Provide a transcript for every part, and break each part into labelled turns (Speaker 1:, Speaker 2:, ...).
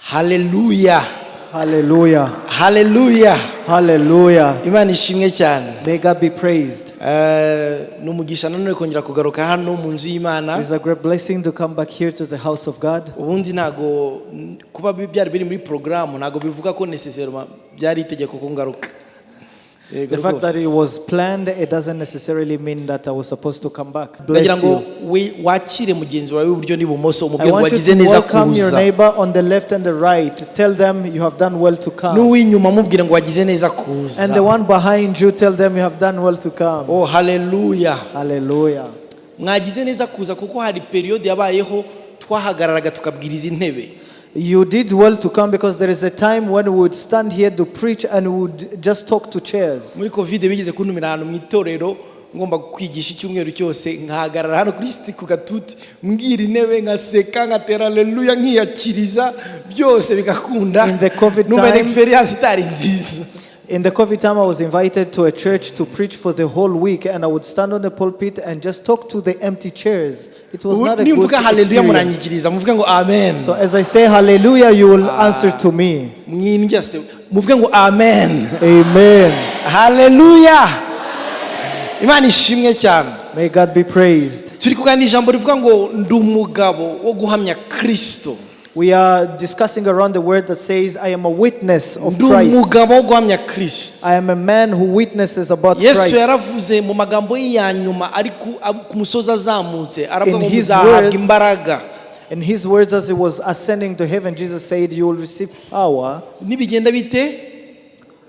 Speaker 1: Hallelujah.
Speaker 2: Hallelujah.
Speaker 1: Hallelujah.
Speaker 2: Hallelujah.
Speaker 1: Imana ishimwe cyane.
Speaker 2: May God be praised.
Speaker 1: Umugisha nanone kongera kugaruka hano mu nzu y'Imana.
Speaker 2: It's a great blessing to come back here to the house of God.
Speaker 1: Ubundi nago kuba byari biri muri program nago bivuga ko necessairement byari itegeko ko ngaruka.
Speaker 2: The fact that it was planned, it doesn't necessarily mean that I was supposed to come back. Bless you.
Speaker 1: Wakire mugenzi wawe uburyo n'ibumoso
Speaker 2: I
Speaker 1: umubwire ngo
Speaker 2: want you
Speaker 1: wagize
Speaker 2: to
Speaker 1: neza
Speaker 2: welcome your
Speaker 1: kuza.
Speaker 2: neighbor on the left and the right. Tell them you have done well to come.
Speaker 1: N'uwinyuma mubwire ngo wagize neza kuza.
Speaker 2: And the one behind you, tell them you have done well to come.
Speaker 1: Oh, hallelujah.
Speaker 2: Hallelujah.
Speaker 1: Mwagize neza kuza kuko hari period yabayeho twahagararaga tukabwiriza intebe.
Speaker 2: You did well to come because there is a time when we would stand here to preach and we would just talk to chairs.
Speaker 1: Muri covid bigeze kuntumira hano mu itorero ngomba kwigisha icyumweru cyose nkahagarara hano kuri stick ku gatuti mbwira intebe ngaseka ngatera haleluya nkiyakiriza byose bigakunda.
Speaker 2: In the COVID
Speaker 1: numva
Speaker 2: time,
Speaker 1: experience itari nziza.
Speaker 2: In the COVID time, I was invited to a church to preach for the whole week, and I would stand on the pulpit and just talk to the empty chairs. It was not a good
Speaker 1: Nimvuga haleluya
Speaker 2: experience.
Speaker 1: muranyikiriza muvuge ngo amen.
Speaker 2: So as I say hallelujah, you will answer to me.
Speaker 1: Mwindya se muvuge ngo amen.
Speaker 2: Amen.
Speaker 1: Hallelujah. Imana ishimwe cyane.
Speaker 2: May God be praised.
Speaker 1: Turi kuganira ijambo rivuga ngo ndi umugabo wo guhamya Kristo.
Speaker 2: We are discussing around the word that says, I am a witness of
Speaker 1: Ndi
Speaker 2: Christ.
Speaker 1: umugabo wo guhamya Kristo.
Speaker 2: I am a man who witnesses about
Speaker 1: Yesu
Speaker 2: Christ.
Speaker 1: yaravuze mu magambo ya nyuma ari ku musozi azamutse aravuga ngo
Speaker 2: In his
Speaker 1: muzahabwa
Speaker 2: words-
Speaker 1: imbaraga.
Speaker 2: In his words, as he was ascending to heaven, Jesus said, you will receive power
Speaker 1: Nibigenda bite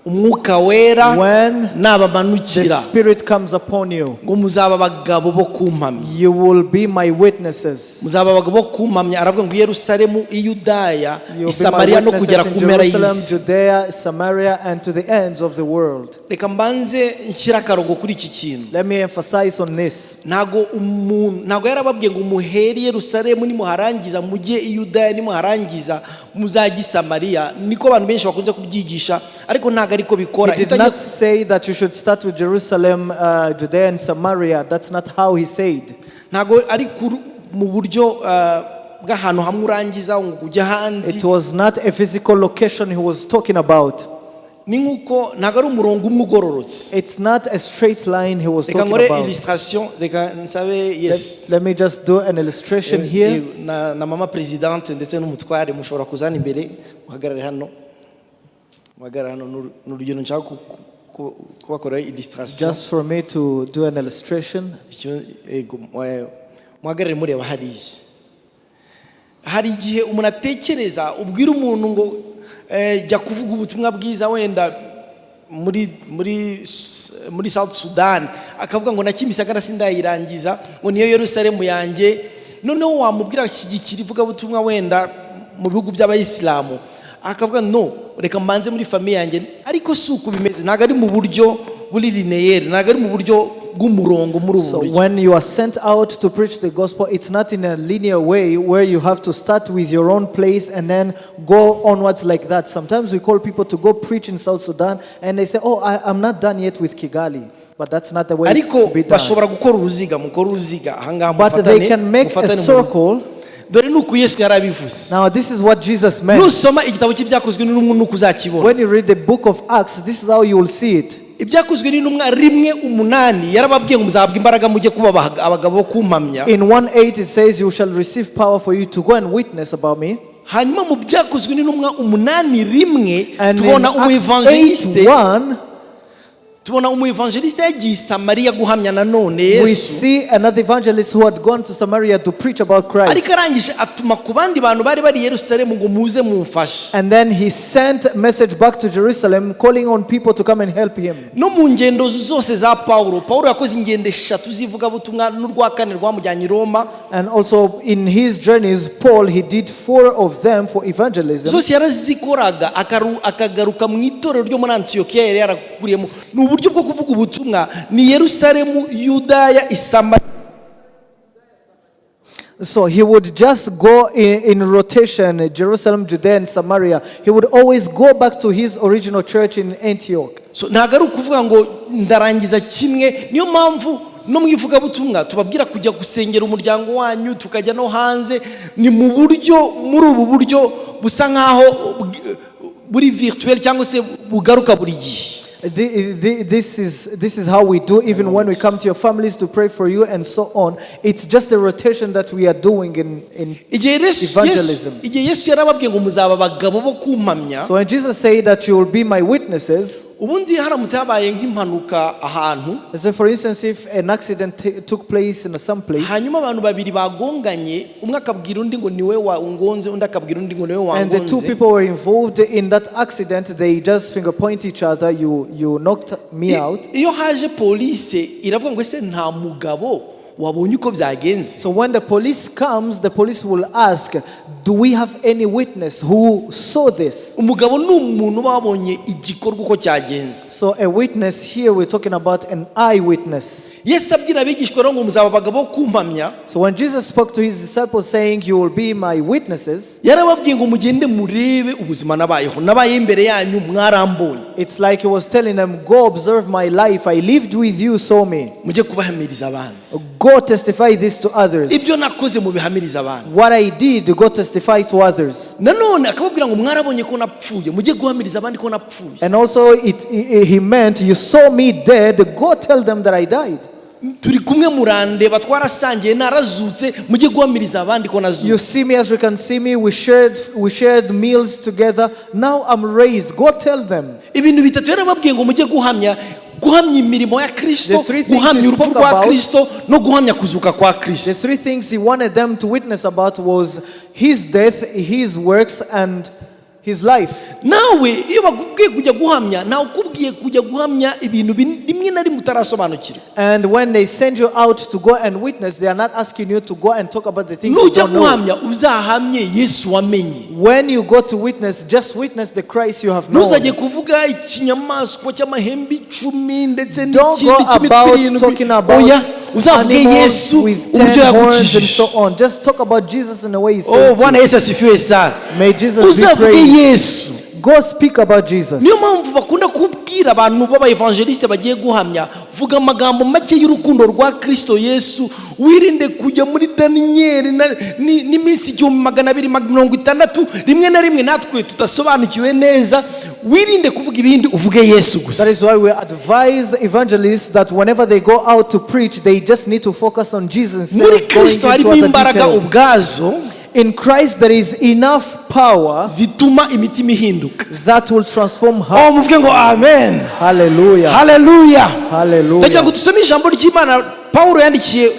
Speaker 1: umwuka wera
Speaker 2: when the
Speaker 1: nabamanukira
Speaker 2: Spirit comes upon you.
Speaker 1: ngo muzaba abagabo bo kumpamya.
Speaker 2: You will be my witnesses.
Speaker 1: Muzaba abagabo bo kumpamya aravuga ngo Yerusalemu, Iyudaya,
Speaker 2: You will be my
Speaker 1: Isamariya no kugera
Speaker 2: witnesses
Speaker 1: ku
Speaker 2: in
Speaker 1: mpera
Speaker 2: Jerusalem,
Speaker 1: y'isi.
Speaker 2: Judea, Samaria, and to the ends of the world.
Speaker 1: Reka mbanze nshyira akarongo kuri iki kintu.
Speaker 2: Let me emphasize on this.
Speaker 1: Ntago yarababwiye ngo muhere Yerusalemu nimuharangiza mujye Iyudaya nimuharangiza muzajya Samariya. Niko abantu benshi bakunze kubyigisha ariko ntago ariko bikora.
Speaker 2: He did not say that you should start with Jerusalem, Judea, and Samaria. That's not how he said.
Speaker 1: Ntago ari mu buryo bw'ahantu hamwe urangiza ngo ujya hanze.
Speaker 2: It was not a physical location he was talking about.
Speaker 1: Ni nkuko ntago ari umurongo umwe ugororotse.
Speaker 2: It's not a straight line he was
Speaker 1: Reka
Speaker 2: talking
Speaker 1: nkore
Speaker 2: about.
Speaker 1: illustration, reka nsabe yes.
Speaker 2: Let me just do an illustration here.
Speaker 1: Na mama presidente ndetse n'umutware mushobora kuzana imbere uhagarare hano. Uhagarare hano n'urugero nshaka kubakora illustration.
Speaker 2: Just for me to do an illustration.
Speaker 1: Muhagarare mureba hariya. Hari igihe umuntu atekereza ubwira umuntu ngo jya kuvuga ubutumwa bwiza wenda muri South Sudan akavuga ngo nakimisagara sindayirangiza ngo niyo Yerusalemu yanjye. Noneho wamubwira ashyigikira ivugabutumwa wenda mu bihugu by'abayisilamu akavuga no reka mbanze muri famille yanjye, ariko si uko bimeze. Ntago ari mu buryo buri lineaire, ntago ari mu buryo bw'umurongo muri ubu
Speaker 2: So
Speaker 1: buryo.
Speaker 2: when you are sent out to preach the gospel, it's not in a linear way where you have to start with your own place and then go onwards like that. Sometimes we call people to go preach in South Sudan and they say, oh, I'm not done yet with Kigali. But that's not the way it's
Speaker 1: Ariko
Speaker 2: to be
Speaker 1: bashobora
Speaker 2: done.
Speaker 1: gukora uruziga ahangaha
Speaker 2: But they can make a circle.
Speaker 1: Dore nuko Yesu yarabivuze.
Speaker 2: Now this is what Jesus meant.
Speaker 1: Nusoma igitabo cy'ibyakozwe n'intumwa nuko uzakibona.
Speaker 2: When you read the book of Acts, this is how you will see it.
Speaker 1: Ibyakozwe n'intumwa 1:8 yarababwiye ngo muzahabwa imbaraga mujye kuba abagabo bo kumpamya.
Speaker 2: In 1:8 it says you shall receive power for you to go and witness about me.
Speaker 1: Hanyuma mu byakozwe n'intumwa 8:1
Speaker 2: And in
Speaker 1: tubona
Speaker 2: Acts
Speaker 1: umuevangeliste
Speaker 2: 8:1
Speaker 1: yagiye Samariya guhamya nanone
Speaker 2: we
Speaker 1: Yesu.
Speaker 2: see another evangelist who had gone to Samaria to preach about Christ.
Speaker 1: Ariko arangije atuma ku bandi bantu bari bari Yerusalemu ngo muze mumfashe.
Speaker 2: And then he sent a message back to Jerusalem calling on people to come and help him.
Speaker 1: No mu ngendo zose za Paulo yakoze ingendo 3 z'ivugabutumwa n'urwa 4 rwamujyanye i Roma.
Speaker 2: And also in his journeys, Paul, he did 4 of them for evangelism.
Speaker 1: Zose yarazikoraga akagaruka mu itorero ryo muri Antiokia yari yarakuriyemo. Uburyo bwo kuvuga ubutumwa ni Yerusalemu, Yudaya, Isamariya.
Speaker 2: So he would just go in rotation, Jerusalem, Judea, and Samaria. He would always go back to his original church in Antioch.
Speaker 1: So ntago ari ukuvuga ngo ndarangiza kimwe, niyo mpamvu no mu ivugabutumwa tubabwira kujya gusengera umuryango wanyu tukajya no hanze, ni mu buryo, muri ubu buryo busa nkaho buri virtuel cyangwa se bugaruka buri gihe.
Speaker 2: This is how we do even when we come to your families to pray for you and so on. It's just a rotation that we are doing in evangelism.
Speaker 1: Igihe Yesu yarababwiye ngo muzaba abagabo bo kumpamya.
Speaker 2: So when Jesus said that you will be my witnesses,
Speaker 1: ubundi haramutse habaye nk'impanuka ahantu,
Speaker 2: so for instance if an accident took place in some place,
Speaker 1: hanyuma abantu babiri bagonganye, umwe akabwira undi ngo niwe wangonze, undi akabwira undi ngo niwe wangonze,
Speaker 2: and the two people were involved in that accident, they just finger point each other, you knocked me out.
Speaker 1: Iyo haje police iravuga ngo ese nta mugabo wabonye uko byagenze.
Speaker 2: So when the police comes, the police will ask, do we have any witness who saw this?
Speaker 1: Umugabo ni umuntu babonye igikorwa uko cyagenze.
Speaker 2: So a witness here, we're talking about an eyewitness.
Speaker 1: Yesu abwira abigishwa rero ngo muzaba abagabo kumpamya.
Speaker 2: So when Jesus spoke to his disciples saying you will be my witnesses,
Speaker 1: yarababwiye ngo mugende murebe ubuzima nabayeho, nabaye imbere yanyu mwarambonye.
Speaker 2: It's like he was telling them, go observe my life, I lived with you, saw me.
Speaker 1: Mujye kubahamiriza abandi.
Speaker 2: Go testify this to others.
Speaker 1: Ibyo nakoze mubihamiriza abandi.
Speaker 2: What I did, go testify to others.
Speaker 1: Nanone akababwira ngo mwarabonye ko napfuye, mujye guhamiriza abandi ko napfuye.
Speaker 2: And also he meant, you saw me dead, go tell them that I died.
Speaker 1: Turi kumwe murandeba twarasangiye narazutse, mujye guhamiriza abandi ko nazutse.
Speaker 2: You see me as you can see me, we shared meals together, now I'm raised, go tell them.
Speaker 1: Ibintu bitatu yarababwiye ngo mujye guhamya imirimo ya Kristo, guhamya urupfu rwa Kristo no guhamya kuzuka kwa Kristo.
Speaker 2: The three things he wanted them to witness about was his death, his works and his life.
Speaker 1: Nawe iyo bagubwiye kujya guhamya, nawe ukubwiye kujya guhamya ibintu rimwe na rimwe utarasobanukira.
Speaker 2: And when they send you out to go and witness, they are not asking you to go and talk about the things you don't know.
Speaker 1: Guhamya uzahamye Yesu wamenye.
Speaker 2: When you go to witness, just witness the Christ you have known.
Speaker 1: Ntuzajye kuvuga ikinyamaswa cy'amahembe 10 ndetse
Speaker 2: don't go about talking about
Speaker 1: uzavuge Yesu uburyo yagukijije.
Speaker 2: Just talk about Jesus in the way he said.
Speaker 1: Oh, Bwana Yesu asifiwe sana.
Speaker 2: May Jesus be praised.
Speaker 1: Yesu.
Speaker 2: Go speak about Jesus.
Speaker 1: Niyo mpamvu bakunda kubwira abantu b'aba evangeliste bagiye guhamya, vuga amagambo make y'urukundo rwa Kristo Yesu, wirinde kujya muri Daniel n'iminsi 260 rimwe na rimwe natwe tutasobanukiwe neza, wirinde kuvuga ibindi uvuge Yesu gusa.
Speaker 2: That is why we advise evangelists that whenever they go out to preach, they just need to focus on Jesus.
Speaker 1: Muri Kristo harimo imbaraga ubwazo.
Speaker 2: In Christ there is enough power
Speaker 1: zituma imitima ihinduka,
Speaker 2: that will transform hearts.
Speaker 1: Muvuge ngo amen.
Speaker 2: Hallelujah.
Speaker 1: Hallelujah.
Speaker 2: Hallelujah.
Speaker 1: Ndagira ngo tusome ijambo ry'Imana Paulo yandikiye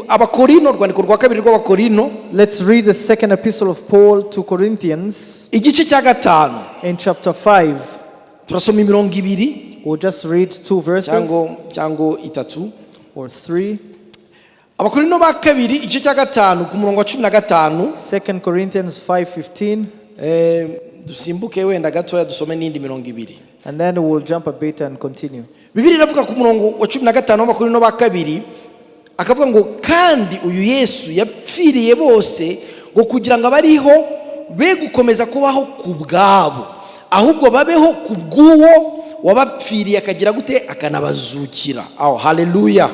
Speaker 1: abakorino, rwandiko rwa kabiri rw'abakorino.
Speaker 2: Let's read the second epistle of Paul to Corinthians.
Speaker 1: Igice cya 5.
Speaker 2: In chapter 5.
Speaker 1: Turasoma imirongo 2.
Speaker 2: We'll just read 2 verses.
Speaker 1: Cyangwa 3
Speaker 2: or 3.
Speaker 1: Abakorino ba kabiri igice cya 5 ku murongo wa 15.
Speaker 2: 2 Corinthians 5:15.
Speaker 1: Dusimbuke wenda gatoya dusome n'indi mirongo 2.
Speaker 2: And then we'll jump a bit and continue.
Speaker 1: Bibiri iravuga ku murongo wa 15 w'Abakorino ba kabiri, akavuga ngo kandi uyu Yesu yapfiriye bose ngo kugira ngo abariho be gukomeza kubaho ku bwabo, ahubwo babeho ku bw'uwo wabapfiriye akagira gute akanabazukira. Oh, hallelujah.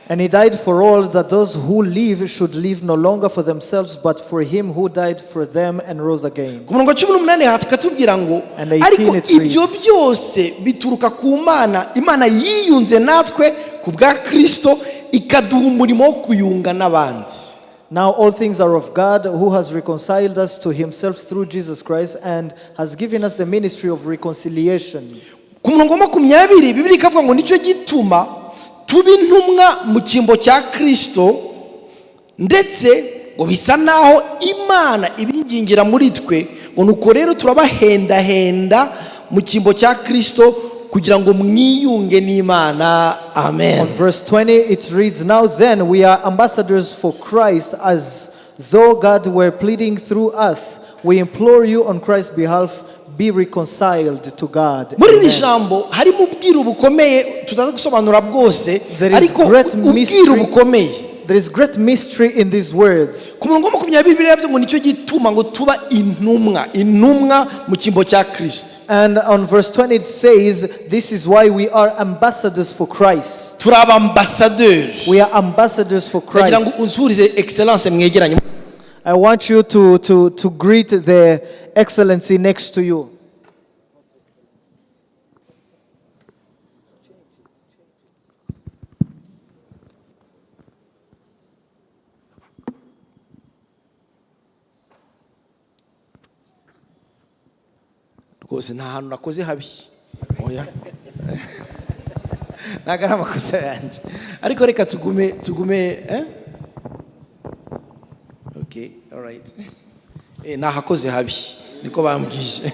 Speaker 2: And he died for all, that those who live should live no longer for themselves, but for him who died for them and rose again.
Speaker 1: Ku murongo wa 18 hatakatubwira ngo ariko ibyo byose bituruka ku Mana, Imana yiyunze natwe ku bwa Kristo ikaduha umurimo wo kuyunga n'abandi.
Speaker 2: Now all things are of God, who has reconciled us to himself through Jesus Christ and has given us the ministry of reconciliation.
Speaker 1: Ku murongo wa 20 Bibiri ikavuga ngo nicyo gituma tuba intumwa mu cyimbo cya Kristo, ndetse ngo bisa naho Imana ibingingira muri twe, ngo nuko rero turabahendahenda mu cyimbo cya Kristo kugira ngo mwiyunge n'Imana. Amen.
Speaker 2: On verse 20 it reads, now then we are ambassadors for Christ, as though God were pleading through us. We implore you on Christ's behalf, be reconciled to God.
Speaker 1: Muri iri jambo harimo ubwiru bukomeye tutaza gusobanura bwose, ariko ubwiru bukomeye.
Speaker 2: There is great mystery in these words.
Speaker 1: ku murongo wa 20 Bibiliya yavuze ngo nicyo gituma ngo tuba intumwa mu cyimbo cya Kristo.
Speaker 2: And on verse 20 it says, this is why we are ambassadors for Christ.
Speaker 1: turi abambassadeurs.
Speaker 2: We are ambassadors for
Speaker 1: ndagira ngo
Speaker 2: Christ.
Speaker 1: unsurize excellence mwegeranye.
Speaker 2: I want you to greet the excellency next to you.
Speaker 1: rwose nta hantu nakoze habi oya ntago ari amakosa yanjye ariko reka tugume okay alright nahakoze habi niko bambwiye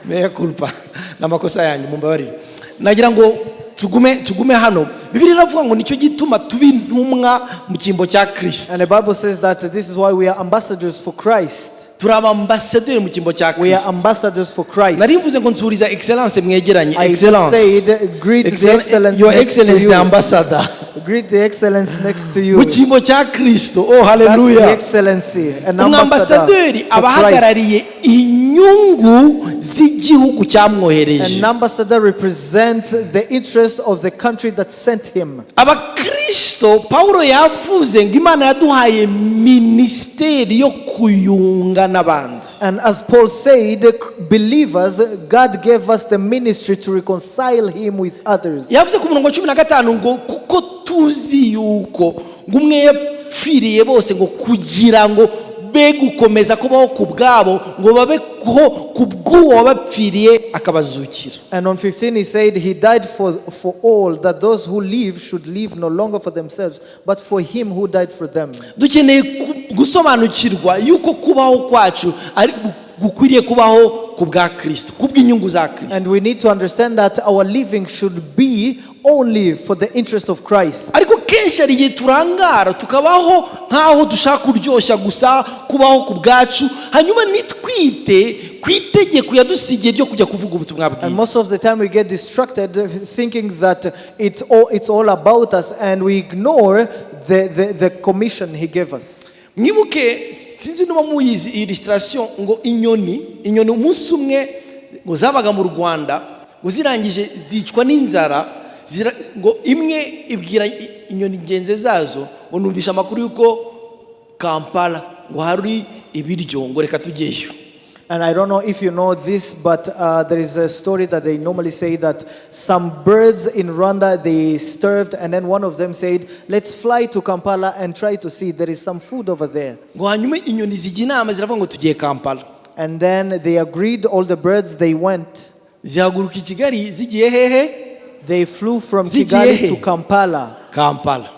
Speaker 1: meya culpa n'amakosa yanjye mumbabarire nagira ngo tugume hano Bibiliya iravuga ngo nicyo gituma tuba intumwa mu cyimbo cya Kristo.
Speaker 2: And the Bible says that this is why we are ambassadors for Christ.
Speaker 1: turi abambassadeurs mu cyimbo cya Kristo.
Speaker 2: We are ambassadors for Christ.
Speaker 1: nari mvuze ngo nsuriza excellence mwegeranye.
Speaker 2: I
Speaker 1: Excellence
Speaker 2: said, greet the excellence
Speaker 1: your
Speaker 2: next
Speaker 1: excellence
Speaker 2: to
Speaker 1: the
Speaker 2: you.
Speaker 1: ambassador
Speaker 2: Greet the excellence next to you.
Speaker 1: mu cyimbo cya Kristo. Oh
Speaker 2: That's the
Speaker 1: hallelujah.
Speaker 2: excellency. An
Speaker 1: umwambasaderi
Speaker 2: ambassador for Christ.
Speaker 1: abahagarariye inyungu z'igihugu cyamwohereje.
Speaker 2: An ambassador represents the interest of the country that sent him.
Speaker 1: abakristo Paulo yavuze ngo Imana yaduhaye ministeri yo kuyunga n'abandi.
Speaker 2: And as Paul said, believers, God gave us the ministry to reconcile him with others.
Speaker 1: yavuze ku murongo wa 15 ngo kuko tuzi yuko ngo umwe yapfiriye bose ngo kugira ngo be gukomeza kubaho ku bwabo ngo babeho ku bw'uwo wabapfiriye akabazukira.
Speaker 2: And on 15 he said, he died for all, that those who live should live no longer for themselves, but for him who died for them.
Speaker 1: dukeneye gusobanukirwa yuko kubaho kwacu ari gukwiriye kubaho ku bwa Kristo, ku bw'inyungu za Kristo.
Speaker 2: And we need to understand that our living should be only for the interest of Christ.
Speaker 1: ariko kenshi hari igihe turangara tukabaho nk'aho dushaka kuryoshya gusa kubaho ku bwacu hanyuma nitwite ku itegeko yadusigiye ryo kujya kuvuga ubutumwa
Speaker 2: And most
Speaker 1: bwiza.
Speaker 2: of the time we get distracted thinking that it's all about us, and we ignore the commission he gave us.
Speaker 1: mwibuke sinzi niba muyizi illustration ngo inyoni umunsi umwe ngo zabaga mu Rwanda ngo zirangije zicwa n'inzara ngo imwe ibwira inyoni ngenze zazo ngo numvisha amakuru yuko Kampala ngo hari ibiryo ngo reka tujyeyo.
Speaker 2: And I don't know if you know this, but there is a story that they normally say that some birds in Rwanda, they starved, and then one of them said, let's fly to Kampala and try to see, there is some food over there.
Speaker 1: ngo hanyuma inyoni zijya inama ziravuga ngo tugiye Kampala.
Speaker 2: And then they agreed, all the birds, they went.
Speaker 1: zihaguruka i Kigali zigiye hehe?
Speaker 2: They flew from
Speaker 1: Zigiye
Speaker 2: Kigali to Kampala.
Speaker 1: Kampala.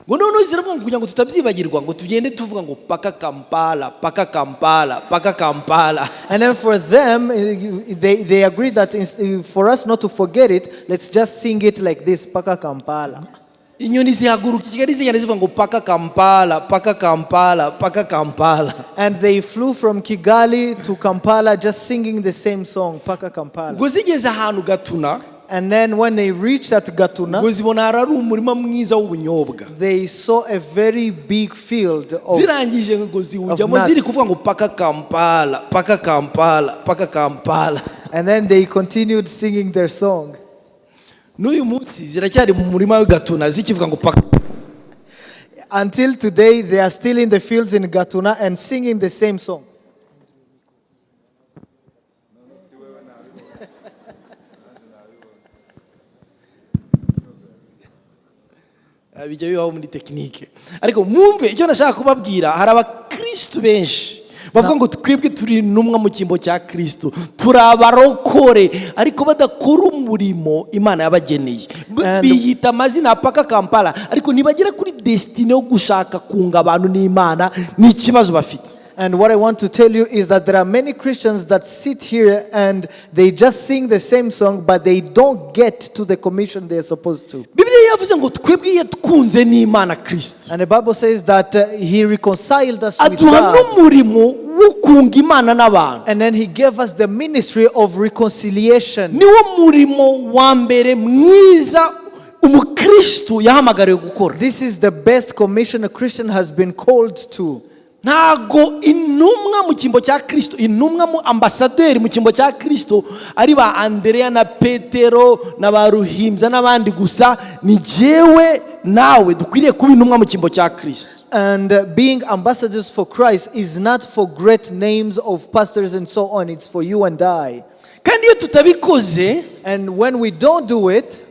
Speaker 1: ngo noneho ziravuga ngo kugira ngo tutabyibagirwa ngo tugende tuvuga ngo paka Kampala paka Kampala paka Kampala.
Speaker 2: And then for them, they agreed that for us not to forget it, let's just sing it like this, Paka Kampala.
Speaker 1: inyoni zihaguruka i Kigali zigenda zivuga ngo paka Kampala paka Kampala paka Kampala.
Speaker 2: And they flew from Kigali to Kampala just singing the same song, Paka Kampala.
Speaker 1: ngo zigeze ahantu Gatuna
Speaker 2: And then when they reached at
Speaker 1: ngo
Speaker 2: Gatuna,
Speaker 1: zibona hari umurima mwiza w'ubunyobwa.
Speaker 2: they saw a very big field of
Speaker 1: zirangije ngo ziwujyamo
Speaker 2: nuts.
Speaker 1: ziri kuvuga ngo paka Kampala paka Kampala paka Kampala.
Speaker 2: and then they continued singing their song.
Speaker 1: n'uyu munsi ziracyari mu murima w'Gatuna zikivuga ngo paka.
Speaker 2: Until today, they are still in the fields in Gatuna and singing the same song.
Speaker 1: bijya bibaho muri tekinike ariko mwumve icyo nashaka kubabwira. hari abakristo benshi bavuga ngo twebwe turi intumwa mu cyimbo cya Kristo, turi abarokore ariko badakora umurimo Imana yabageneye. biyita amazina paka Kampala ariko ntibagera kuri destiny yo gushaka kunga abantu n'Imana. ni ikibazo bafite.
Speaker 2: And what I want to tell you is that there are many Christians that sit here and they just sing the same song, but they don't get to the commission they are supposed to.
Speaker 1: Bibiliya yavuze ngo twebwe yatwunze n'Imana Kristo,
Speaker 2: And the Bible says that he reconciled us with
Speaker 1: aduha
Speaker 2: God.
Speaker 1: n'umurimo wo kunga Imana n'abantu.
Speaker 2: And then he gave us the ministry of reconciliation.
Speaker 1: niwo murimo wa mbere mwiza umukristo yahamagariwe gukora.
Speaker 2: This is the best commission a Christian has been called to.
Speaker 1: Ntago intumwa mu cyimbo cya Kristo, intumwa mu ambasaderi mu cyimbo cya Kristo ari ba Andrea na Petero na ba Ruhimbya n'abandi gusa, ni jewe nawe dukwiriye kuba intumwa mu cyimbo cya Kristo.
Speaker 2: And being ambassadors for Christ is not for great names of pastors and so on. It's for you and I.
Speaker 1: Kandi iyo tutabikoze,
Speaker 2: and when we don't do it,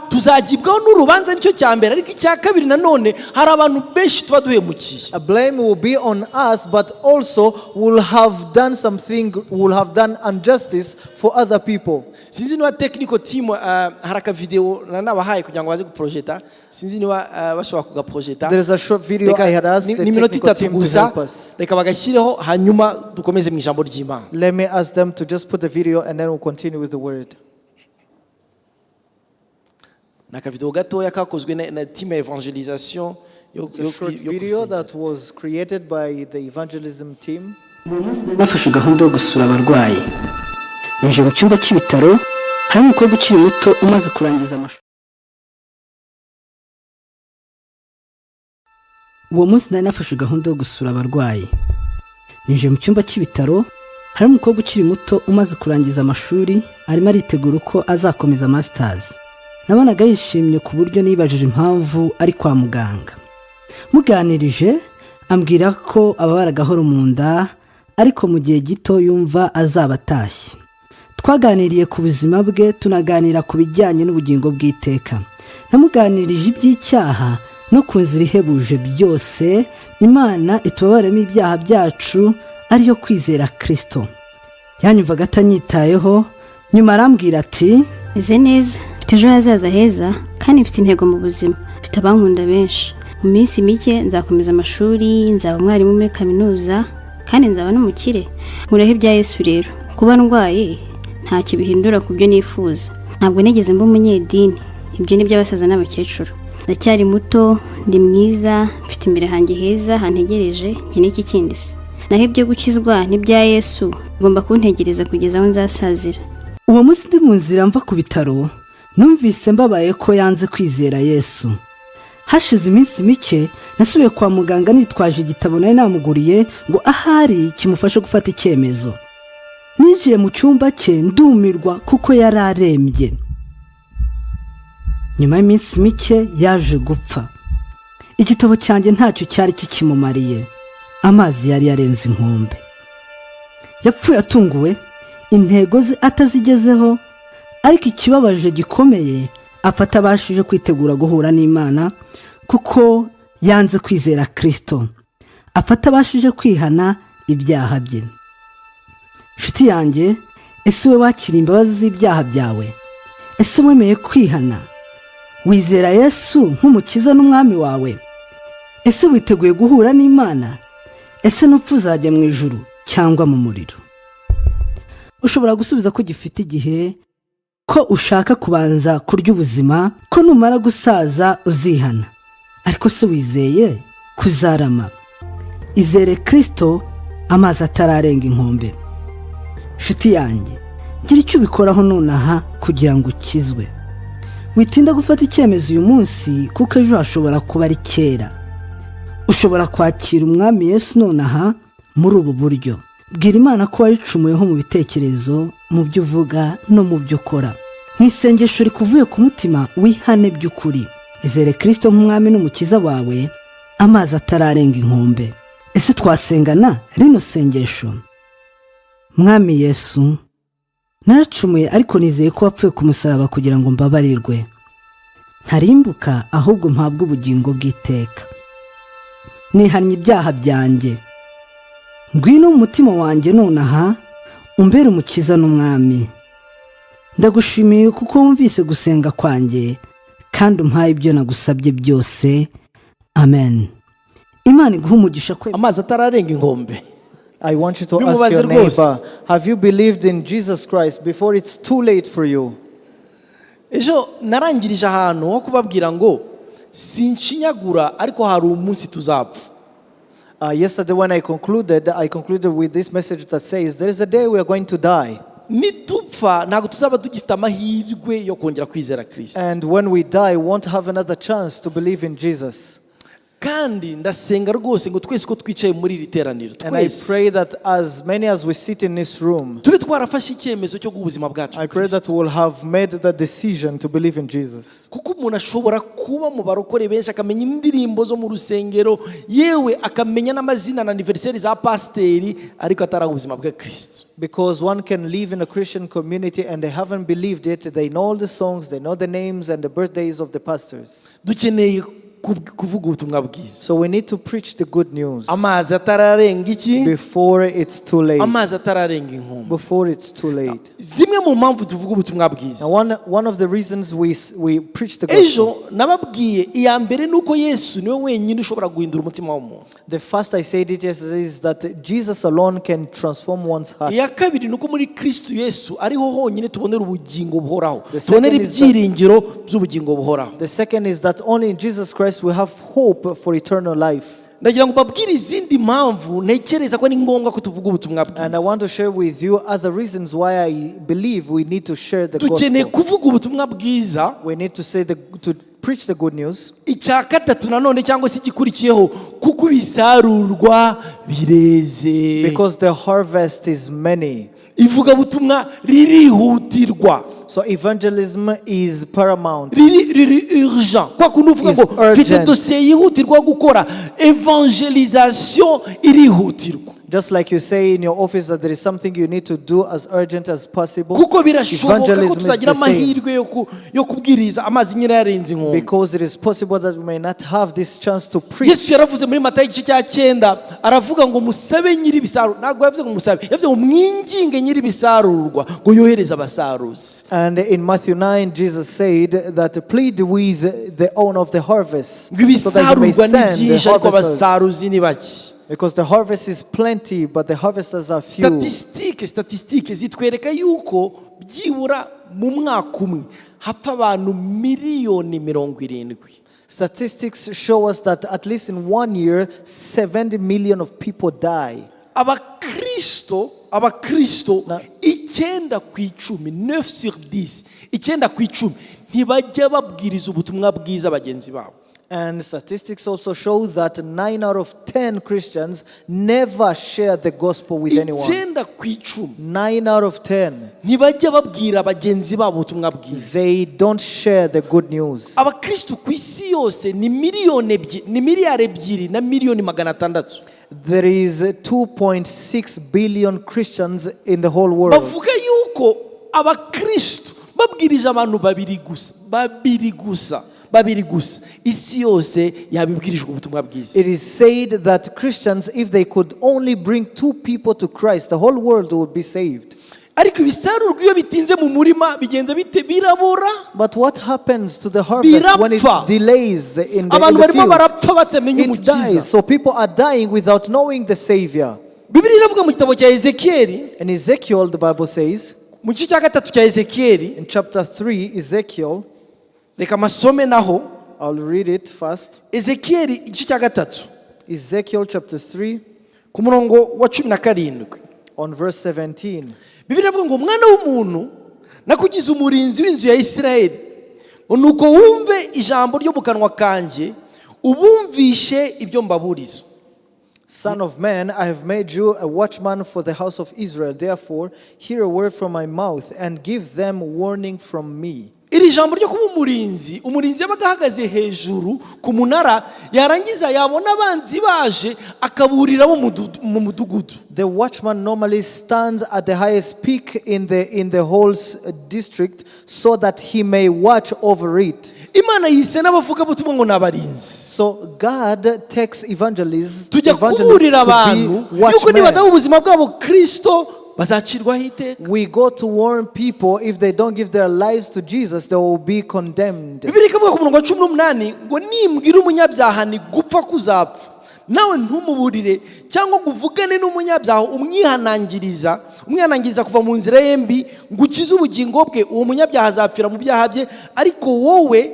Speaker 1: tuzagibwaho n'urubanza. Nicyo cya mbere, ariko icya kabiri nanone hari abantu benshi tuba duhemukiye.
Speaker 2: A blame will be on us, but also we'll have done something, we'll have done injustice for other people.
Speaker 1: Sinzi niba technical team hari aka video nabahaye kugira ngo baze guprojecta, sinzi niba bashobora kugaprojecta.
Speaker 2: There is a short video I had asked the technical team to help us.
Speaker 1: Reka bagashyireho hanyuma dukomeze mu ijambo ry'Imana.
Speaker 2: Let me ask them to just put the video and then we'll continue with the word.
Speaker 3: Naka video gatoya kakozwe na team ya evangelisation
Speaker 2: It's a short video that was created by the evangelism team.
Speaker 4: Nafashe gahunda yo gusura abarwayi. Nje mu cyumba cy'ibitaro, hari umukobwa ukiri muto umaze kurangiza amashuri. Uwo munsi nafashe gahunda yo gusura abarwayi. Nje mu cyumba cy'ibitaro, hari umukobwa ukiri muto umaze kurangiza amashuri, arimo aritegura uko azakomeza masters. Nabonaga yishimye ku buryo nibajije impamvu ari kwa muganga. Muganirije ambwira ko ababara gahoro mu nda, ariko mu gihe gito yumva azaba atashye. Twaganiriye ku buzima bwe, tunaganira ku bijyanye n'ubugingo bw'iteka. Namuganirije iby'icyaha no ku nzira ihebuje byose Imana itubabaremo ibyaha byacu, ariyo kwizera Kristo. Yanyumvaga atanyitayeho, nyuma arambwira ati,
Speaker 5: "Meze neza, mfite ejo hazaza heza kandi mfite intego mu buzima, mfite abankunda benshi. Mu minsi mike nzakomeza amashuri, nzaba umwarimu muri kaminuza kandi nzaba n'umukire. Nkuraho ibya Yesu rero, kuba ndwaye ntacyo bihindura ku byo nifuza. Ntabwo nigeze mba umunyedini, ibyo ni by'abasaza n'abakecuru. Ndacyari muto, ndi mwiza, mfite imbere hanjye heza hantegereje, nkeneye iki kindi se? Naho ibyo gukizwa n'ibya Yesu ngomba kuntegereza kugeza aho nzasazira."
Speaker 4: Uwo munsi ndi mu nzira mva ku bitaro, numvise mbabaye ko yanze kwizera Yesu. Hashize iminsi mike nasubiye kwa muganga nitwaje igitabo nari namuguriye ngo ahari kimufashe gufata icyemezo. Ninjiye mu cyumba cye ndumirwa kuko yari arembye. Nyuma y'iminsi mike yaje gupfa. Igitabo cyanjye ntacyo cyari kikimumariye. Amazi yari yarenze inkombe. Yapfuye atunguwe, intego ze atazigezeho, ariko ikibabaje gikomeye afata abashije kwitegura guhura n'Imana kuko yanze kwizera Kristo. Afata abashije kwihana ibyaha bye. Nshuti yanjye, ese we wakira imbabazi z'ibyaha byawe? Ese wemeye kwihana? Wizera Yesu nk'umukiza n'umwami wawe? Ese witeguye guhura n'Imana? Ese nupfu uzajya mu ijuru cyangwa mu muriro? Ushobora gusubiza ko gifite igihe, ko ushaka kubanza kurya ubuzima, ko numara gusaza uzihana. Ariko se wizeye kuzarama? Izere Kristo amazi atararenga inkombe. Nshuti yanjye, gira icyo ubikoraho nonaha kugira ngo ukizwe. Witinda gufata icyemezo uyu munsi kuko ejo hashobora kuba ari kera. Ushobora kwakira umwami Yesu nonaha muri ubu buryo. Bwira Imana ko wayicumuyeho mu bitekerezo, mu byo uvuga no mu byo ukora. Mu isengesho rikuvuye ku mutima wihane by'ukuri. Izere Kristo nk'umwami n'umukiza wawe, amazi atararenga inkombe. Ese twasengana rino sengesho? Mwami Yesu, naracumuye ariko nizeye ko wapfuye ku musaraba kugira ngo mbabarirwe. Ntarimbuka ahubwo mpabwe ubugingo bw'iteka. Nihannye ibyaha byanjye. Ngwino mu mutima wanjye nonaha, umbere umukiza n'umwami. Ndagushimiye kuko wumvise gusenga kwanjye kandi umpaye ibyo nagusabye byose. Amen. Imana iguhe umugisha kwe.
Speaker 1: Amazi atararenga inkombe.
Speaker 2: I want you to ask your neighbor, have you believed in Jesus Christ before it's too late for you?
Speaker 1: Ejo narangirije ahantu ho kubabwira ngo sinshinyagura ariko hari umunsi tuzapfa.
Speaker 2: Yesterday when I concluded with this message that says there is a day we are going to die.
Speaker 1: Nitupfa nidupfa ntabwo tuzaba tugifite amahirwe yo kongera kwizera Kristo.
Speaker 2: And when we die, we won't have another chance to believe in Jesus.
Speaker 1: Kandi ndasenga rwose ngo twese ko twicaye muri iri teraniro
Speaker 2: And I pray that as many as we sit in this room,
Speaker 1: tube twarafashe icyemezo cyo guhubuzima bwacu.
Speaker 2: I pray that we'll have made the decision to believe in Jesus.
Speaker 1: Kuko umuntu ashobora kuba mu barokore benshi akamenya indirimbo zo mu rusengero, yewe akamenya n'amazina na anniversaire za pasteri, ariko ataraha ubuzima bwa Kristo.
Speaker 2: Because one can live in a Christian community and they haven't believed it. They know all the songs, they know the names and the birthdays of the pastors.
Speaker 1: Dukeneye kuvuga ubutumwa bwiza.
Speaker 2: So we need to preach the good news
Speaker 1: Amazi atararenga iki?
Speaker 2: before it's too late.
Speaker 1: Amazi atararenga inkombe.
Speaker 2: Before it's too late.
Speaker 1: Zimwe mu mpamvu tuvuga ubutumwa bwiza.
Speaker 2: Now one of the reasons we preach the
Speaker 1: Ejo
Speaker 2: gospel.
Speaker 1: nababwiye iya mbere nuko Yesu niwe wenyine ushobora guhindura umutima w'umuntu.
Speaker 2: The first I said it yesterday is that Jesus alone can transform one's heart.
Speaker 1: Iya kabiri nuko muri Kristo Yesu ariho honyine tubonera ubugingo buhoraho.
Speaker 2: The second
Speaker 1: Tubonera
Speaker 2: is that-
Speaker 1: ibyiringiro by'ubugingo buhoraho.
Speaker 2: The second is that only in Jesus Christ we have hope for eternal life.
Speaker 1: Ndagira ngo babwire izindi mpamvu ntekereza ko ari ngombwa ko tuvuga ubutumwa
Speaker 2: And I
Speaker 1: bwiza.
Speaker 2: want to share with you other reasons why I believe we need to share the
Speaker 1: Dukeneye
Speaker 2: gospel.
Speaker 1: kuvuga ubutumwa bwiza.
Speaker 2: We need to to preach the good news.
Speaker 1: Icya gatatu nanone cyangwa se igikurikiyeho kuko ibisarurwa bireze.
Speaker 2: Because the harvest is many.
Speaker 1: Ivugabutumwa ririhutirwa.
Speaker 2: So evangelism is paramount.
Speaker 1: Riri urgent. Kwa kuntu uvuga
Speaker 2: Is
Speaker 1: ngo mfite
Speaker 2: urgent.
Speaker 1: dosiye yihutirwa gukora, evangelisation irihutirwa.
Speaker 2: Just like you say in your office that there is something you need to do as urgent as possible.
Speaker 1: Kuko birashoboka ko
Speaker 2: Evangelism is
Speaker 1: tuzagira
Speaker 2: the same.
Speaker 1: amahirwe yo kubwiriza amazi nyine yarenze inkombe.
Speaker 2: Because it is possible that we may not have this chance to preach.
Speaker 1: Yesu yaravuze muri Matayo igice cya 9 aravuga ngo musabe nyiri bisarurwa. Ntabwo yavuze ngo musabe, yavuze ngo mwinginge nyiri bisarurwa ngo yohereze abasaruzi.
Speaker 2: And in Matthew 9, Jesus said that plead with the owner of the harvest
Speaker 1: Ngo
Speaker 2: so that he may
Speaker 1: ibisarurwa ni
Speaker 2: send the
Speaker 1: byinshi ariko
Speaker 2: harvesters.
Speaker 1: abasaruzi ni bake.
Speaker 2: Because the harvest is plenty, but the harvesters are few.
Speaker 1: Statistike zitwereka yuko byibura mu mwaka umwe hapfa abantu miliyoni 70.
Speaker 2: Statistics show us that at least in 1 year, 70 million of people die.
Speaker 1: Abakristo 9 sur 10 ntibajya babwiriza ubutumwa bwiza bagenzi babo.
Speaker 2: And statistics also show that 9 out of 10 Christians never share the gospel with anyone. 9 out of 10.
Speaker 1: ntibajya babwira bagenzi babo ubutumwa bwiza.
Speaker 2: They don't share the good news.
Speaker 1: Abakristo ku isi yose ni miliyari 2 na miliyoni 600.
Speaker 2: There is 2.6 billion Christians in the whole world.
Speaker 1: Bavuga yuko abakristo babwirije abantu babiri gusa isi yose yabibwirijwe ubutumwa bwiza.
Speaker 2: It is said that Christians, if they could only bring 2 people to Christ, the whole world would be saved.
Speaker 1: Ariko ibisarurwa iyo bitinze mu murima bigenda bite? Birabora.
Speaker 2: But what happens to the harvest when it delays in
Speaker 1: Abantu
Speaker 2: the
Speaker 1: barimo
Speaker 2: field?
Speaker 1: barapfa batamenya
Speaker 2: It dies.
Speaker 1: umukiza.
Speaker 2: So people are dying without knowing the Savior.
Speaker 1: Bibiliya iravuga mu gitabo cya Ezekiyeli,
Speaker 2: In Ezekiel, the Bible says,
Speaker 1: mu gice cya 3 cya Ezekiyeli,
Speaker 2: in chapter 3, Ezekiel,
Speaker 1: reka masome naho.
Speaker 2: I'll read it first.
Speaker 1: Ezekiyeli igice cya 3
Speaker 2: Ezekiel chapter 3,
Speaker 1: ku murongo wa 17.
Speaker 2: on verse 17.
Speaker 1: Bibiliya iravuga ngo mwana w'umuntu nakugize umurinzi w'inzu ya Isirayeli, nuko wumve ijambo ryo mu kanwa kanjye ubumvishe ibyo mbaburiza.
Speaker 2: Son of man, I have made you a watchman for the house of Israel. Therefore, hear a word from my mouth and give them warning from me.
Speaker 1: Iri jambo ryo kuba umurinzi yabaga ahagaze hejuru ku munara, yarangiza yabona abanzi baje akaburira bo mu mudugudu.
Speaker 2: The watchman normally stands at the highest peak in the whole district so that he may watch over it.
Speaker 1: Imana yise n'abavuga butumwa ngo nabarinzi.
Speaker 2: So God takes evangelists
Speaker 1: Tujya kuburira abantu yuko nibadaha ubuzima bwabo Kristo bazacirwaho iteka.
Speaker 2: We go to warn people if they don't give their lives to Jesus, they will be condemned.
Speaker 1: Bibiliya ikavuga ku murongo wa 18 ngo nimbwira umunyabyaha ni gupfa kuzapfa, nawe ntumuburire cyangwa ngo uvugane n'umunyabyaha umwihanangiriza kuva mu nzira ye mbi ngo ukize ubugingo bwe, uwo munyabyaha azapfira mu byaha bye, ariko wowe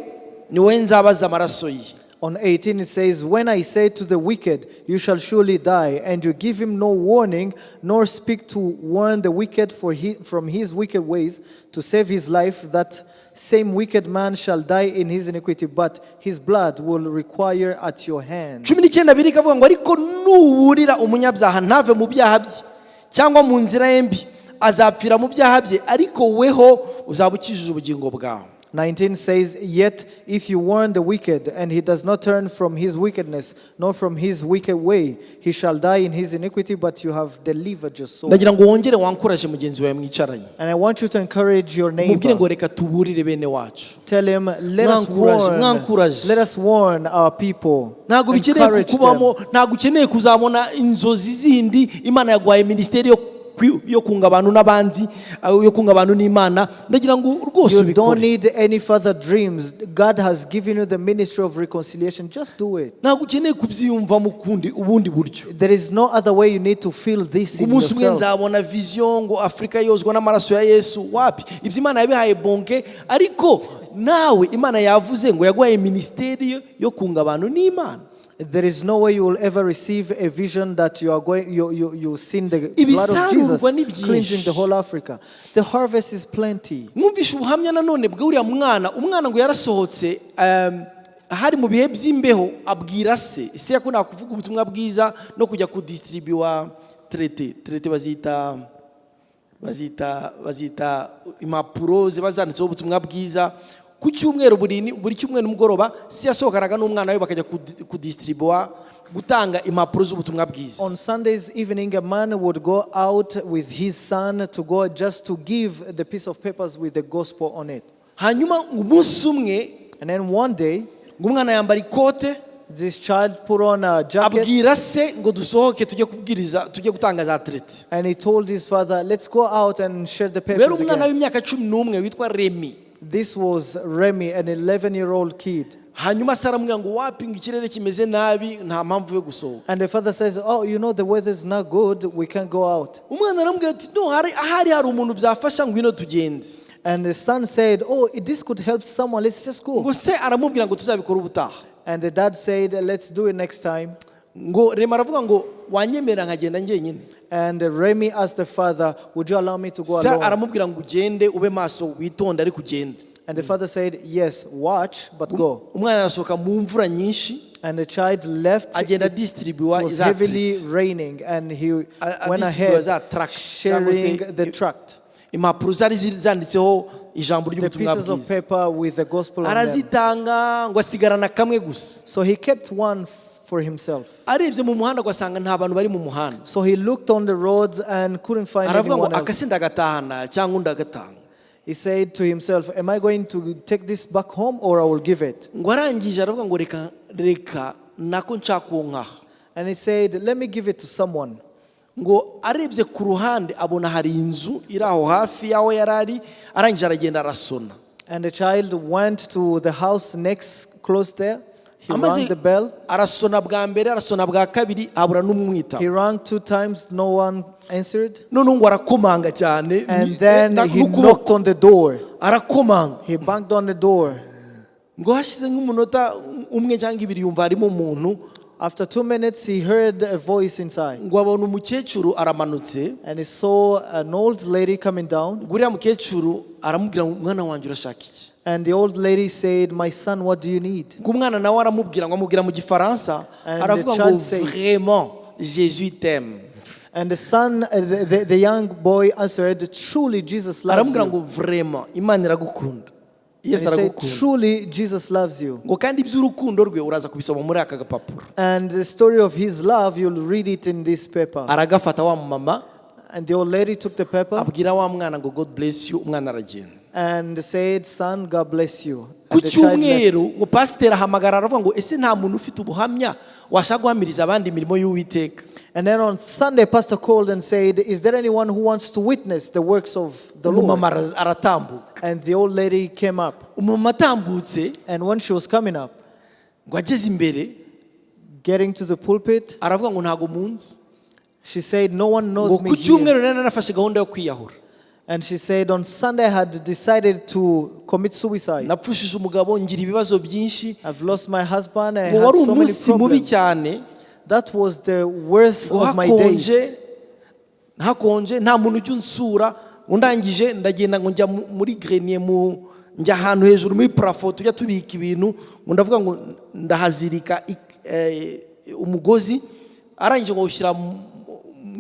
Speaker 1: ni wowe nzabaza amaraso ye.
Speaker 2: On 18 it says, when I say to the wicked, you shall surely die, and you give him no warning, nor speak to warn the wicked from his wicked ways, to save his life, that same wicked man shall die in his iniquity, but his blood will require at your hand.
Speaker 1: 19 birikavuga ngo ariko nuburira umunyabyaha ntave mu byaha bye cyangwa mu nzira ye mbi azapfira mu byaha bye ariko weho uzabukijije ubugingo bwawe.
Speaker 2: 19 says, yet if you warn the wicked, and he does not turn from his wickedness, nor from his wicked way, he shall die in his iniquity, but you have delivered your soul.
Speaker 1: ndagira ngo wongere wankuraje mugenzi wawe mwicaranye
Speaker 2: And I want you to encourage your
Speaker 1: mubwire ngo
Speaker 2: neighbor.
Speaker 1: reka tuburire bene wacu.
Speaker 2: Tell him,
Speaker 1: Mwancourage.
Speaker 2: let us warn our people.
Speaker 1: Ntabwo bikeneye
Speaker 2: Encourage
Speaker 1: kukubamo,
Speaker 2: them.
Speaker 1: ntabwo ukeneye kuzabona inzozi zindi Imana yaguhaye ministeri yo kunga abantu n'abandi, yo kunga abantu n'Imana. Ndagira ngo rwose
Speaker 2: You don't
Speaker 1: ubikore.
Speaker 2: need any further dreams. God has given you the ministry of reconciliation. Just do it.
Speaker 1: Ntabwo ukeneye kubyiyumva mu ubundi buryo.
Speaker 2: There is no other way you need to feel this in
Speaker 1: Umunsi umwe
Speaker 2: yourself.
Speaker 1: nzabona vision ngo Afrika yozwa n'amaraso ya Yesu. Wapi? Ibyo Imana yabihaye bonke, ariko nawe Imana yavuze ngo yaguhaye ministeri yo kunga abantu n'Imana.
Speaker 2: There is no way you will ever receive a vision that you are going, you seen the blood of Jesus
Speaker 1: Ibisarurwa ni byinshi.
Speaker 2: cleansing the whole Africa. The harvest is plenty.
Speaker 1: Mwumvishe ubuhamya nanone bw'uriya umwana ngo yarasohotse hari mu bihe by'imbeho abwira se yakunda kuvuga ubutumwa bwiza no kujya kudistribuwa traité bazita impapuro ziba zanditseho ubutumwa bwiza. Ku cyumweru buri cyumweru mugoroba se yasohokanaga n'umwana we bakajya kudistribuwa gutanga impapuro z'ubutumwa bwiza.
Speaker 2: On Sundays evening, a man would go out with his son to go just to give the piece of papers with the gospel on it.
Speaker 1: Hanyuma umunsi umwe,
Speaker 2: And then one day,
Speaker 1: umwana yambara ikote,
Speaker 2: this child put on a jacket
Speaker 1: abwira se ngo dusohoke tujye gutanga za traité.
Speaker 2: and he told his father, let's go out and share the
Speaker 1: Rero
Speaker 2: papers
Speaker 1: umwana
Speaker 2: again.
Speaker 1: w'imyaka 11 witwa Remy.
Speaker 2: This was Remy, an 11-year-old kid.
Speaker 1: Hanyuma se aramubwira ngo wapi ngo ikirere kimeze nabi nta mpamvu yo gusohoka.
Speaker 2: And the father says, oh, you know, the weather's not good, we can't go out.
Speaker 1: Umwana aramubwira ati no, hari umuntu byafasha ngwino tugende.
Speaker 2: And the son said, oh, this could help someone, let's just go.
Speaker 1: Ngo se aramubwira ngo tuzabikora ubutaha.
Speaker 2: And the dad said, let's do it next time.
Speaker 1: Ngo Remy aravuga ngo wanyemera nkagenda njyenyine.
Speaker 2: And Remy asked the father, would you allow me to go
Speaker 1: Se
Speaker 2: alone?
Speaker 1: aramubwira ngo ugende ube maso witonde ariko ugende.
Speaker 2: And the father said, yes, watch, but go.
Speaker 1: Umwana arasohoka mu mvura nyinshi
Speaker 2: And the child left.
Speaker 1: agenda
Speaker 2: It
Speaker 1: distribuwa
Speaker 2: was
Speaker 1: za
Speaker 2: heavily
Speaker 1: traité.
Speaker 2: raining, and he went
Speaker 1: distribuwa za
Speaker 2: ahead
Speaker 1: tract cyangwa
Speaker 2: sharing
Speaker 1: se
Speaker 2: the tract,
Speaker 1: impapuro zari zanditseho ijambo
Speaker 2: the
Speaker 1: ry'ubutumwa
Speaker 2: pieces of
Speaker 1: bwiza.
Speaker 2: paper with the gospel on them.
Speaker 1: Arazitanga ngo asigarana kamwe gusa.
Speaker 2: So he kept one for himself.
Speaker 1: Arebye mu muhanda agasanga nta bantu bari mu muhanda.
Speaker 2: So he looked on the roads and couldn't find
Speaker 1: Aravuga ngo
Speaker 2: anyone else.
Speaker 1: akase ndagatahana cyangwa ndagatanga.
Speaker 2: He said to himself, am I going to take this back home or I will give it?
Speaker 1: Ngo arangije aravuga ngo reka nako nshaka uwo nkaha.
Speaker 2: And he said, let me give it to someone.
Speaker 1: Ngo arebye ku ruhande abona hari inzu iri aho hafi yaho yarari, arangije aragenda arasona.
Speaker 2: And the child went to the house next, close there. He rang the bell.
Speaker 1: Arasona bwa mbere, arasona bwa kabiri, habura n'umwita.
Speaker 2: He rang 2 times, no one answered.
Speaker 1: None ngo arakomanga cyane.
Speaker 2: And then he knocked on the door.
Speaker 1: Arakomanga.
Speaker 2: He banged on the door.
Speaker 1: Ngo hashize nk'umunota umwe cyangwa ibiri yumva harimo umuntu.
Speaker 2: After 2 minutes, he heard a voice inside.
Speaker 1: Ngo abona umukecuru aramanutse.
Speaker 2: And he saw an old lady coming down.
Speaker 1: Ngo uriya mukecuru aramubwira ngo mwana wanjye urashaka iki?
Speaker 2: And the old lady said, my son, what do you need?
Speaker 1: Ngo umwana nawe aramubwira ngo amubwira mu gifaransa,
Speaker 2: And
Speaker 1: aravuga
Speaker 2: the
Speaker 1: ngo
Speaker 2: child said-
Speaker 1: vraiment Jésus t'aime.
Speaker 2: And the son, the young boy answered, truly Jesus loves
Speaker 1: Aramubwira
Speaker 2: you.
Speaker 1: ngo vraiment Imana iragukunda.
Speaker 2: And
Speaker 1: Yesu
Speaker 2: he said,
Speaker 1: aragukunda.
Speaker 2: truly Jesus loves you.
Speaker 1: Ngo kandi iby'urukundo rwe uraza kubisoma muri aka gapapuro.
Speaker 2: And the story of his love, you'll read it in this paper.
Speaker 1: Aragafata wa mama
Speaker 2: And the old lady took the paper
Speaker 1: abwira wa mwana ngo God bless you, umwana aragenda.
Speaker 2: and said, son, God bless you.
Speaker 1: Ku
Speaker 2: And the child left.
Speaker 1: cyumweru ngo pasiteri ahamagara aravuga ngo ese nta muntu ufite ubuhamya washaka guhamiriza abandi imirimo y'Uwiteka.
Speaker 2: And then on Sunday, pastor called and said, is there anyone who wants to witness the works of the Lord?
Speaker 1: Umumama aratambuka.
Speaker 2: And the old lady came up.
Speaker 1: Umumama atambutse
Speaker 2: And when she was coming up,
Speaker 1: ngo ageze imbere
Speaker 2: getting to the pulpit,
Speaker 1: aravuga ngo ntago munsi.
Speaker 2: she said, no one
Speaker 1: Ngo
Speaker 2: knows me
Speaker 1: ku
Speaker 2: here.
Speaker 1: cyumweru nari narafashe gahunda yo kwiyahura.
Speaker 2: And she said, on Sunday I had decided to commit suicide.
Speaker 1: napfushije umugabo ngira ibibazo byinshi
Speaker 2: I've lost my husband. I
Speaker 1: ngo
Speaker 2: had
Speaker 1: wari
Speaker 2: so many
Speaker 1: umunsi mubi
Speaker 2: problems.
Speaker 1: cyane
Speaker 2: That was the worst
Speaker 1: ngo
Speaker 2: of my days.
Speaker 1: hakonje nta muntu ujya unsura undangije ndagenda ngo njya muri grenier njya ahantu hejuru muri parafo tujya tubika ibintu ngo ndavuga ngo ndahazirika umugozi arangije ngo ushyira mu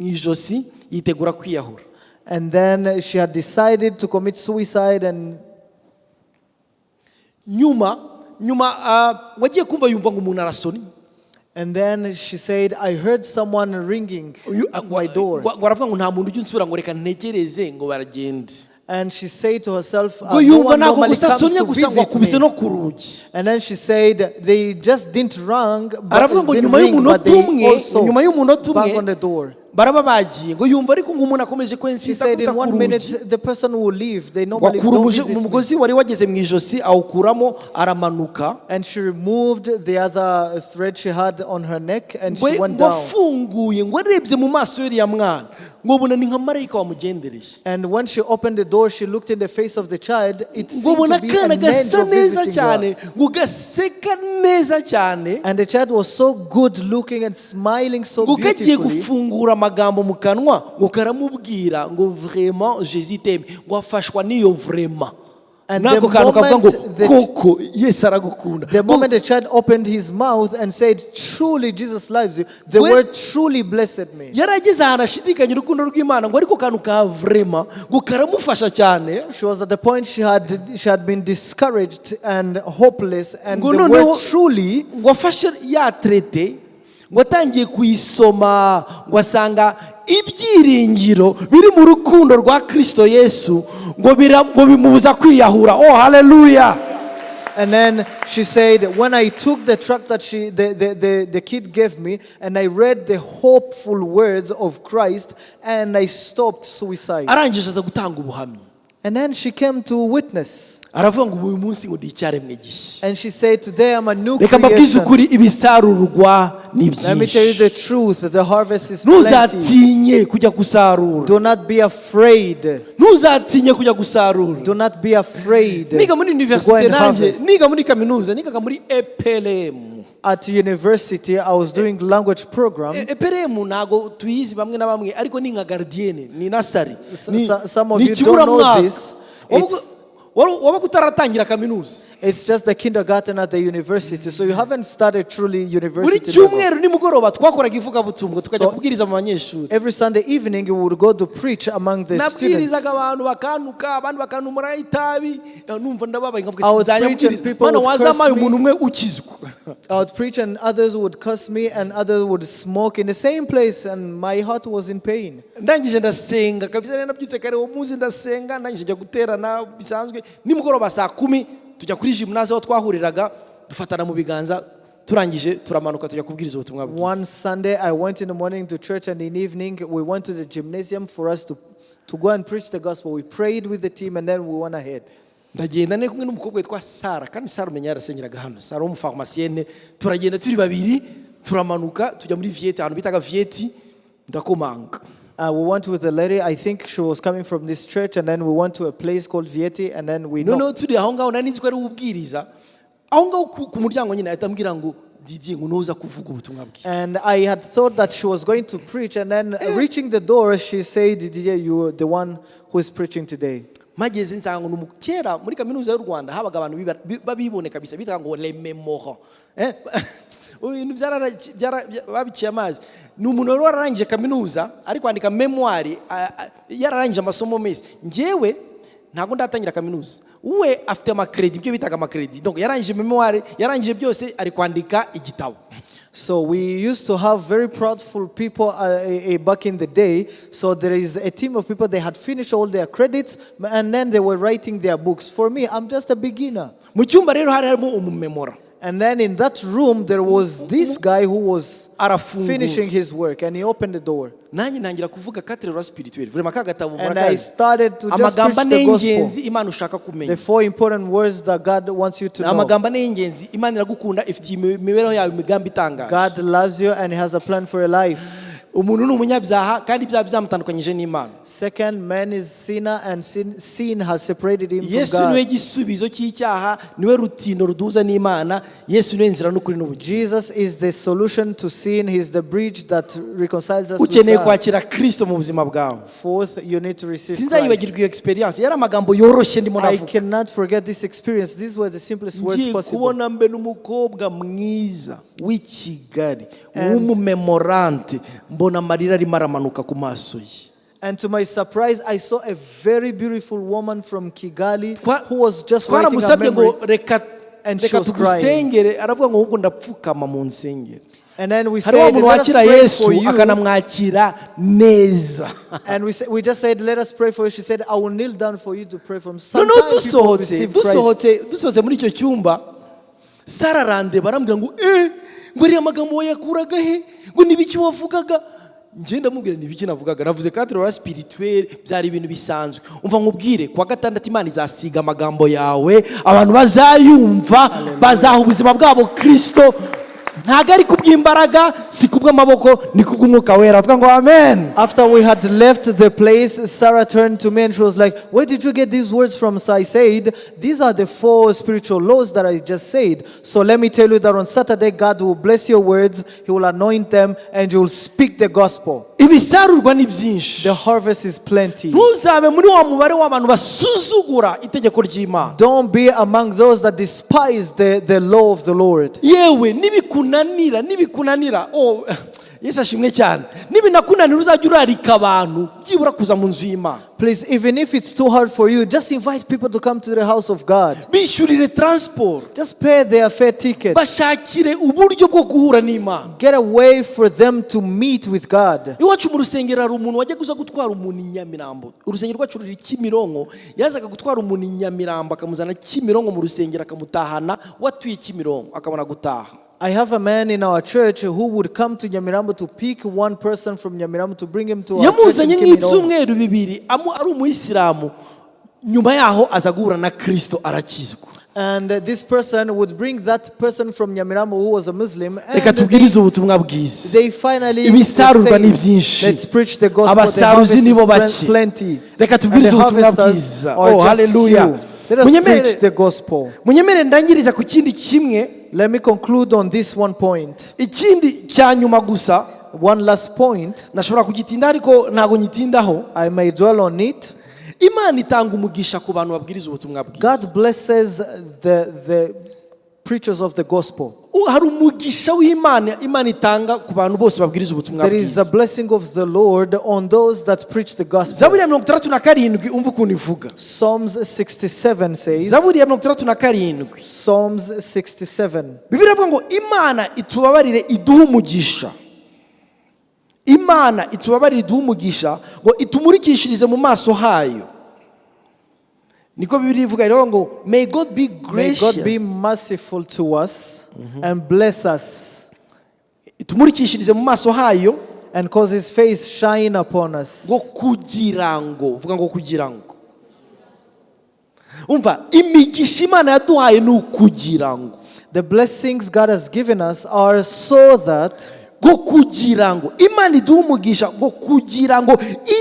Speaker 1: ijosi yitegura kwiyahura.
Speaker 2: And then she had decided to commit suicide, and
Speaker 1: nyuma wagiye kumva yumva ngo umuntu arasoni.
Speaker 2: And then she said, I heard someone ringing at my door.
Speaker 1: Baravuga ngo nta muntu ujya unsura ngo reka ntegereze ngo baragende.
Speaker 2: And she said to herself,
Speaker 1: ngo
Speaker 2: no
Speaker 1: yumva
Speaker 2: one
Speaker 1: ntabwo
Speaker 2: normally
Speaker 1: gusa
Speaker 2: comes
Speaker 1: asonye
Speaker 2: to
Speaker 1: gusa ngo akubise
Speaker 2: visit
Speaker 1: no
Speaker 2: me.
Speaker 1: ku rugi.
Speaker 2: And then she said, they just didn't ring,
Speaker 1: aravuga ngo
Speaker 2: didn't
Speaker 1: nyuma
Speaker 2: ring, but
Speaker 1: y'umunota
Speaker 2: they
Speaker 1: umwe
Speaker 2: also
Speaker 1: nyuma y'umunota
Speaker 2: bang on
Speaker 1: umwe
Speaker 2: the door.
Speaker 1: baraba bagiye ngo yumva ariko ngo umuntu akomeje
Speaker 2: She
Speaker 1: kwensisa
Speaker 2: said, in
Speaker 1: kuta ku
Speaker 2: 1 minute,
Speaker 1: rugi.
Speaker 2: the person will leave. They
Speaker 1: ngo
Speaker 2: normally
Speaker 1: akura
Speaker 2: don't visit me.
Speaker 1: umugozi wari wageze mu ijosi awukuramo aramanuka.
Speaker 2: And she removed the other thread she had on her neck, and she went
Speaker 1: ngo
Speaker 2: down.
Speaker 1: afunguye ngo arebye mu maso y'uriya mwana ngo abona ni nka marayika wamugendereye.
Speaker 2: And when she opened the door, she looked in the face of the child. It
Speaker 1: ngo
Speaker 2: seemed
Speaker 1: abona
Speaker 2: to be
Speaker 1: akana
Speaker 2: an
Speaker 1: gasa
Speaker 2: angel
Speaker 1: neza
Speaker 2: visiting
Speaker 1: cyane
Speaker 2: her.
Speaker 1: ngo gaseka neza cyane
Speaker 2: And the child was so good looking and smiling so
Speaker 1: ngo kagiye
Speaker 2: beautifully.
Speaker 1: gufungura amagambo mu kanwa ngo karamubwira ngo vraiment Jésus t'aime ngo afashwa n'iyo vraiment.
Speaker 2: And
Speaker 1: nako
Speaker 2: the
Speaker 1: kantu kavuga ngo
Speaker 2: moment the-
Speaker 1: koko Yesu aragukunda.
Speaker 2: The moment the child opened his mouth and said, truly Jesus loves you, the
Speaker 1: When-
Speaker 2: word truly blessed me.
Speaker 1: yarageze ahantu ashidikanya urukundo rw'Imana ngo ariko kantu ka vraiment ngo karamufasha cyane.
Speaker 2: She was at the point she had been discouraged and hopeless, and
Speaker 1: ngo
Speaker 2: the
Speaker 1: noneho
Speaker 2: word truly,
Speaker 1: ngo afashe ya traité ngo atangiye kuyisoma ngo asanga ibyiringiro biri mu rukundo rwa Kristo Yesu ngo bimubuza kwiyahura. Oh hallelujah.
Speaker 2: and then she said, when I took the tract that the kid gave me, and I read the hopeful words of Christ, and I stopped suicide.
Speaker 1: arangije aza gutanga ubuhamya
Speaker 2: And then she came to witness.
Speaker 1: aravuga ngo uyu munsi ngo ndi icyaremwe gishya.
Speaker 2: And she said, today I'm a new
Speaker 1: reka mbabwize
Speaker 2: creation.
Speaker 1: ukuri ibisarurwa ni
Speaker 2: Let me tell you
Speaker 1: byinshi.
Speaker 2: the truth. The harvest is plenty.
Speaker 1: ntuzatinye kujya gusarura.
Speaker 2: Do not be afraid.
Speaker 1: ntuzatinye kujya gusarura.
Speaker 2: Do not be afraid
Speaker 1: niga muri
Speaker 2: to go
Speaker 1: universite
Speaker 2: and
Speaker 1: nanjye
Speaker 2: harvest.
Speaker 1: niga muri kaminuza nigaga muri EPLM.
Speaker 2: At university, I was doing language program.
Speaker 1: EPLM ntago tuyizi bamwe na bamwe ariko ni nka gardienne ni nasari.
Speaker 2: Some of you don't know this.
Speaker 1: wabaga utaratangira kaminuza.
Speaker 2: It's just the kindergarten at the university, so you haven't started truly
Speaker 1: buri
Speaker 2: university level.
Speaker 1: cyumweru nimugoroba twakoraga ivugabutumwa tukajya
Speaker 2: So-
Speaker 1: kubwiriza mu banyeshuri.
Speaker 2: Every Sunday evening, you would go to preach among the students.
Speaker 1: nabwirizaga abantu bakanuka abandi bakanumura itabi numva ndababaye nkavuga
Speaker 2: I would
Speaker 1: sinzajya
Speaker 2: preach and
Speaker 1: kubwiriza
Speaker 2: people
Speaker 1: mana
Speaker 2: would
Speaker 1: wazamaye
Speaker 2: curse me.
Speaker 1: umuntu umwe ukizwa.
Speaker 2: I would preach and others would curse me and others would smoke in the same place, and my heart was in pain.
Speaker 1: ndangije ndasenga kabisa rero nabyutse kare uwo munsi ndasenga ndangije njya guterana bisanzwe nimugoroba saa 10 tujya kuri gymnase aho twahuriraga dufatana mu biganza turangije turamanuka tujya kubwiriza ubutumwa bwiza.
Speaker 2: One Sunday, I went in the morning to church, and in the evening, we went to the gymnasium for us to go and preach the gospel. We prayed with the team, and then we went ahead.
Speaker 1: ndagenda ne kumwe n'umukobwa witwa Sara kandi Sara umenya yarasengeraga hano Sara w'umufarmasienne turagenda turi babiri turamanuka tujya muri Vieti ahantu bitaga Vieti ndakomanga.
Speaker 2: We went with a lady, I think she was coming from this church, and then we went to a place called Vieti, and then we knocked.
Speaker 1: noneho turi aho ngaho nari nzi ko ari ubwiriza aho ngaho ku muryango nyine ahita ambwira ngo Didier ngo nuza kuvuga ubutumwa bwiza.
Speaker 2: And I had thought that she was going to preach, and then reaching the door, she said, Didier, you're the one who is preaching today.
Speaker 1: mageze nsanga ngo kera muri kaminuza y'u Rwanda habaga abantu babibone kabisa bitaga ngo les mémorants ibintu babiciye amazi. ni umuntu wari wararangije kaminuza ari kwandika memoire yararangije amasomo meza. njyewe ntabwo ndatangira kaminuza we afite amakredi ibyo bitaga amakredi donc yarangije memoire yarangije byose ari kwandika igitabo.
Speaker 2: So we used to have very proudful people back in the day. So there is a team of people, they had finished all their credits, and then they were writing their books. For me, I'm just a beginner.
Speaker 1: mu cyumba rero hari harimo umumemora.
Speaker 2: And then in that room, there was this guy who was
Speaker 1: Arafungura.
Speaker 2: finishing his work, and he opened the door.
Speaker 1: nanjye ntangira kuvuga cathedral spirituelle vraiment ka gatabo
Speaker 2: And I
Speaker 1: murakazi
Speaker 2: started to just
Speaker 1: amagambo
Speaker 2: preach the
Speaker 1: n'ingenzi
Speaker 2: gospel.
Speaker 1: Imana ushaka kumenya.
Speaker 2: The 4 important words that God wants you to know.
Speaker 1: amagambo n'ingenzi Imana iragukunda ifitiye imibereho yawe imigambi itangaje.
Speaker 2: God loves you, and He has a plan for your life.
Speaker 1: umuntu ni umunyabyaha kandi ibyaha byamutandukanyije n'Imana.
Speaker 2: Second, man is sinner and sin has separated him from
Speaker 1: Yesu niwe
Speaker 2: God.
Speaker 1: gisubizo cy'icyaha, niwe rutindo ruduza n'Imana. Yesu niwe nzira n'ukuri n'ubugingo.
Speaker 2: Jesus is the solution to sin. He is the bridge that reconciles us with
Speaker 1: Ukeneye
Speaker 2: God.
Speaker 1: kwakira Kristo mu buzima bwawe.
Speaker 2: Fourth, you need to receive Christ.
Speaker 1: Sinzayibagirwa iyo experience. Yari amagambo yoroshye ndimo
Speaker 2: I
Speaker 1: navuga.
Speaker 2: cannot forget this experience. These were the simplest words
Speaker 1: Ngiye
Speaker 2: possible.
Speaker 1: kubona mbe n'umukobwa mwiza w'i Kigali w'umumemorante, mbona amarira arimo aramanuka ku maso ye.
Speaker 2: And to my surprise, I saw a very beautiful woman from Kigali who was just writing a
Speaker 1: Twaramusabye
Speaker 2: memory.
Speaker 1: ngo reka
Speaker 2: And she was
Speaker 1: tugusengere, aravuga ngo ahubwo ndapfukama mu nsengere.
Speaker 2: And then we
Speaker 1: Hari wa
Speaker 2: said,
Speaker 1: muntu
Speaker 2: let us
Speaker 1: wakira
Speaker 2: pray
Speaker 1: Yesu
Speaker 2: for you.
Speaker 1: akanamwakira neza.
Speaker 2: And we just said, let us pray for you. She said, I will kneel down for you to pray for him.
Speaker 1: Noneho
Speaker 2: Sometimes people receive Christ.
Speaker 1: dusohotse muri icyo cyumba, Sara arandeba barambwira ngo ngo ariya magambo wayakuraga he, ngo nibiki wavugaga. Njye ndamubwira nibiki navugaga, navuze cadre spirituel, byari ibintu bisanzwe. Umva nkubwire, kwa gatandatu Imana izasiga amagambo yawe, abantu bazayumva, bazaha ubuzima bwabo Kristo. Ntago ari kubw'imbaraga, si kubw'amaboko, ni kubw'umwuka wera. Avuga ngo amen.
Speaker 2: After we had left the place, Sarah turned to me and she was like, where did you get these words from? So I said, these are the 4 spiritual laws that I just said. So let me tell you that on Saturday, God will bless your words, He will anoint them, and you will speak the gospel.
Speaker 1: Ibisarurwa ni byinshi.
Speaker 2: The harvest is plenty.
Speaker 1: Ntuzabe muri wa mubare w'abantu basuzugura itegeko ry'Imana.
Speaker 2: Don't be among those that despise the law of the Lord.
Speaker 1: Yewe nibikunanira, Yesu ashimwe cyane, nibinakunanira uzajya urarika abantu byibura kuza mu nzu y'Imana.
Speaker 2: Please, even if it's too hard for you, just invite people to come to the house of God.
Speaker 1: Bishyurire transport,
Speaker 2: Just pay their fare ticket.
Speaker 1: bashakire uburyo bwo guhura n'Imana.
Speaker 2: Get a way for them to meet with God.
Speaker 1: Iwacu mu rusengero hari umuntu wajya kuza gutwara umuntu i Nyamirambo. Urusengero rwacu ruri Kimironko, yazaga gutwara umuntu i Nyamirambo akamuzana Kimironko mu rusengero akamutahana watuye Kimironko akabona gutaha.
Speaker 2: I have a man in our church who would come to Nyamirambo to pick one person from Nyamirambo to bring him to our church
Speaker 1: Yamuzanye
Speaker 2: in Kimironko.
Speaker 1: nk'ibyumweru bibiri, ari umuyisilamu, nyuma yaho aza guhura na Kristo arakizwa.
Speaker 2: And this person would bring that person from Nyamirambo who was a Muslim,
Speaker 1: Reka
Speaker 2: and
Speaker 1: tubwirize ubutumwa bwiza.
Speaker 2: they finally
Speaker 1: Ibisarurwa ni
Speaker 2: said,
Speaker 1: byinshi,
Speaker 2: let's preach the gospel. The
Speaker 1: abasaruzi
Speaker 2: harvest
Speaker 1: nibo
Speaker 2: is
Speaker 1: bake.
Speaker 2: plenty.
Speaker 1: Reka
Speaker 2: And
Speaker 1: tubwirize
Speaker 2: the
Speaker 1: ubutumwa
Speaker 2: harvesters
Speaker 1: bwiza.
Speaker 2: are just
Speaker 1: Hallelujah.
Speaker 2: few. Let us preach the gospel.
Speaker 1: Munyemere ndangiriza ku kindi kimwe,
Speaker 2: Let me conclude on this one point.
Speaker 1: ikindi cya nyuma gusa,
Speaker 2: One last point.
Speaker 1: nashobora kugitinda ariko ntago nyitindaho.
Speaker 2: I may dwell on it.
Speaker 1: Imana itanga umugisha ku bantu babwiriza ubutumwa bwiza.
Speaker 2: God blesses the preachers of the gospel.
Speaker 1: Hari umugisha w'Imana Imana itanga ku bantu bose babwiriza ubutumwa
Speaker 2: There is a
Speaker 1: bwiza.
Speaker 2: blessing of the Lord on those that preach the gospel.
Speaker 1: Zaburi ya 67 umva ukuntu ivuga.
Speaker 2: Psalms 67 says,
Speaker 1: Zaburi ya 67,
Speaker 2: Psalms 67.
Speaker 1: Bibiliya ivuga ngo Imana itubabarire iduhe umugisha. Imana itubabarire iduhe umugisha ngo itumurikishirize mu maso hayo. Niko Bibiliya ivuga rero ngo may God be
Speaker 2: May God be
Speaker 1: gracious.
Speaker 2: merciful to us and bless us
Speaker 1: Itumurikishirize mu maso hayo
Speaker 2: and cause His face shine upon us.
Speaker 1: ngo kugira ngo, vuga ngo kugira ngo. Umva, imigisha Imana yaduhaye ni ukugira ngo.
Speaker 2: The blessings God has given us are so that
Speaker 1: Ngo kugira ngo Imana iduhe umugisha ngo kugira ngo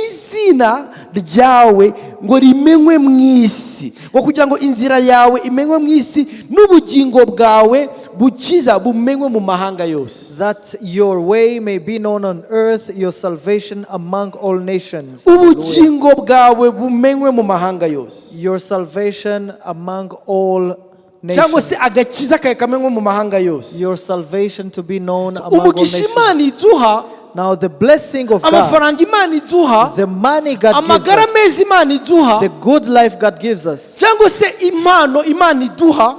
Speaker 1: izina ryawe ngo rimenywe mu isi, ngo kugira ngo inzira yawe imenywe mu isi n'ubugingo bwawe bukiza bumenywe mu mahanga yose.
Speaker 2: that your way may be known on earth, your salvation among all nations.
Speaker 1: Ubugingo bwawe bumenywe mu mahanga yose.
Speaker 2: Your salvation among all
Speaker 1: Cyangwa
Speaker 2: nations.
Speaker 1: se agakiza kawe kamenywe mu mahanga yose.
Speaker 2: Your salvation to be known among all
Speaker 1: Umugisha
Speaker 2: nations.
Speaker 1: Imana iduha,
Speaker 2: Now the blessing of God,
Speaker 1: amafaranga Imana iduha,
Speaker 2: the money God gives
Speaker 1: amagara
Speaker 2: us,
Speaker 1: meza Imana iduha,
Speaker 2: the good life God gives us,
Speaker 1: cyangwa se impano Imana iduha,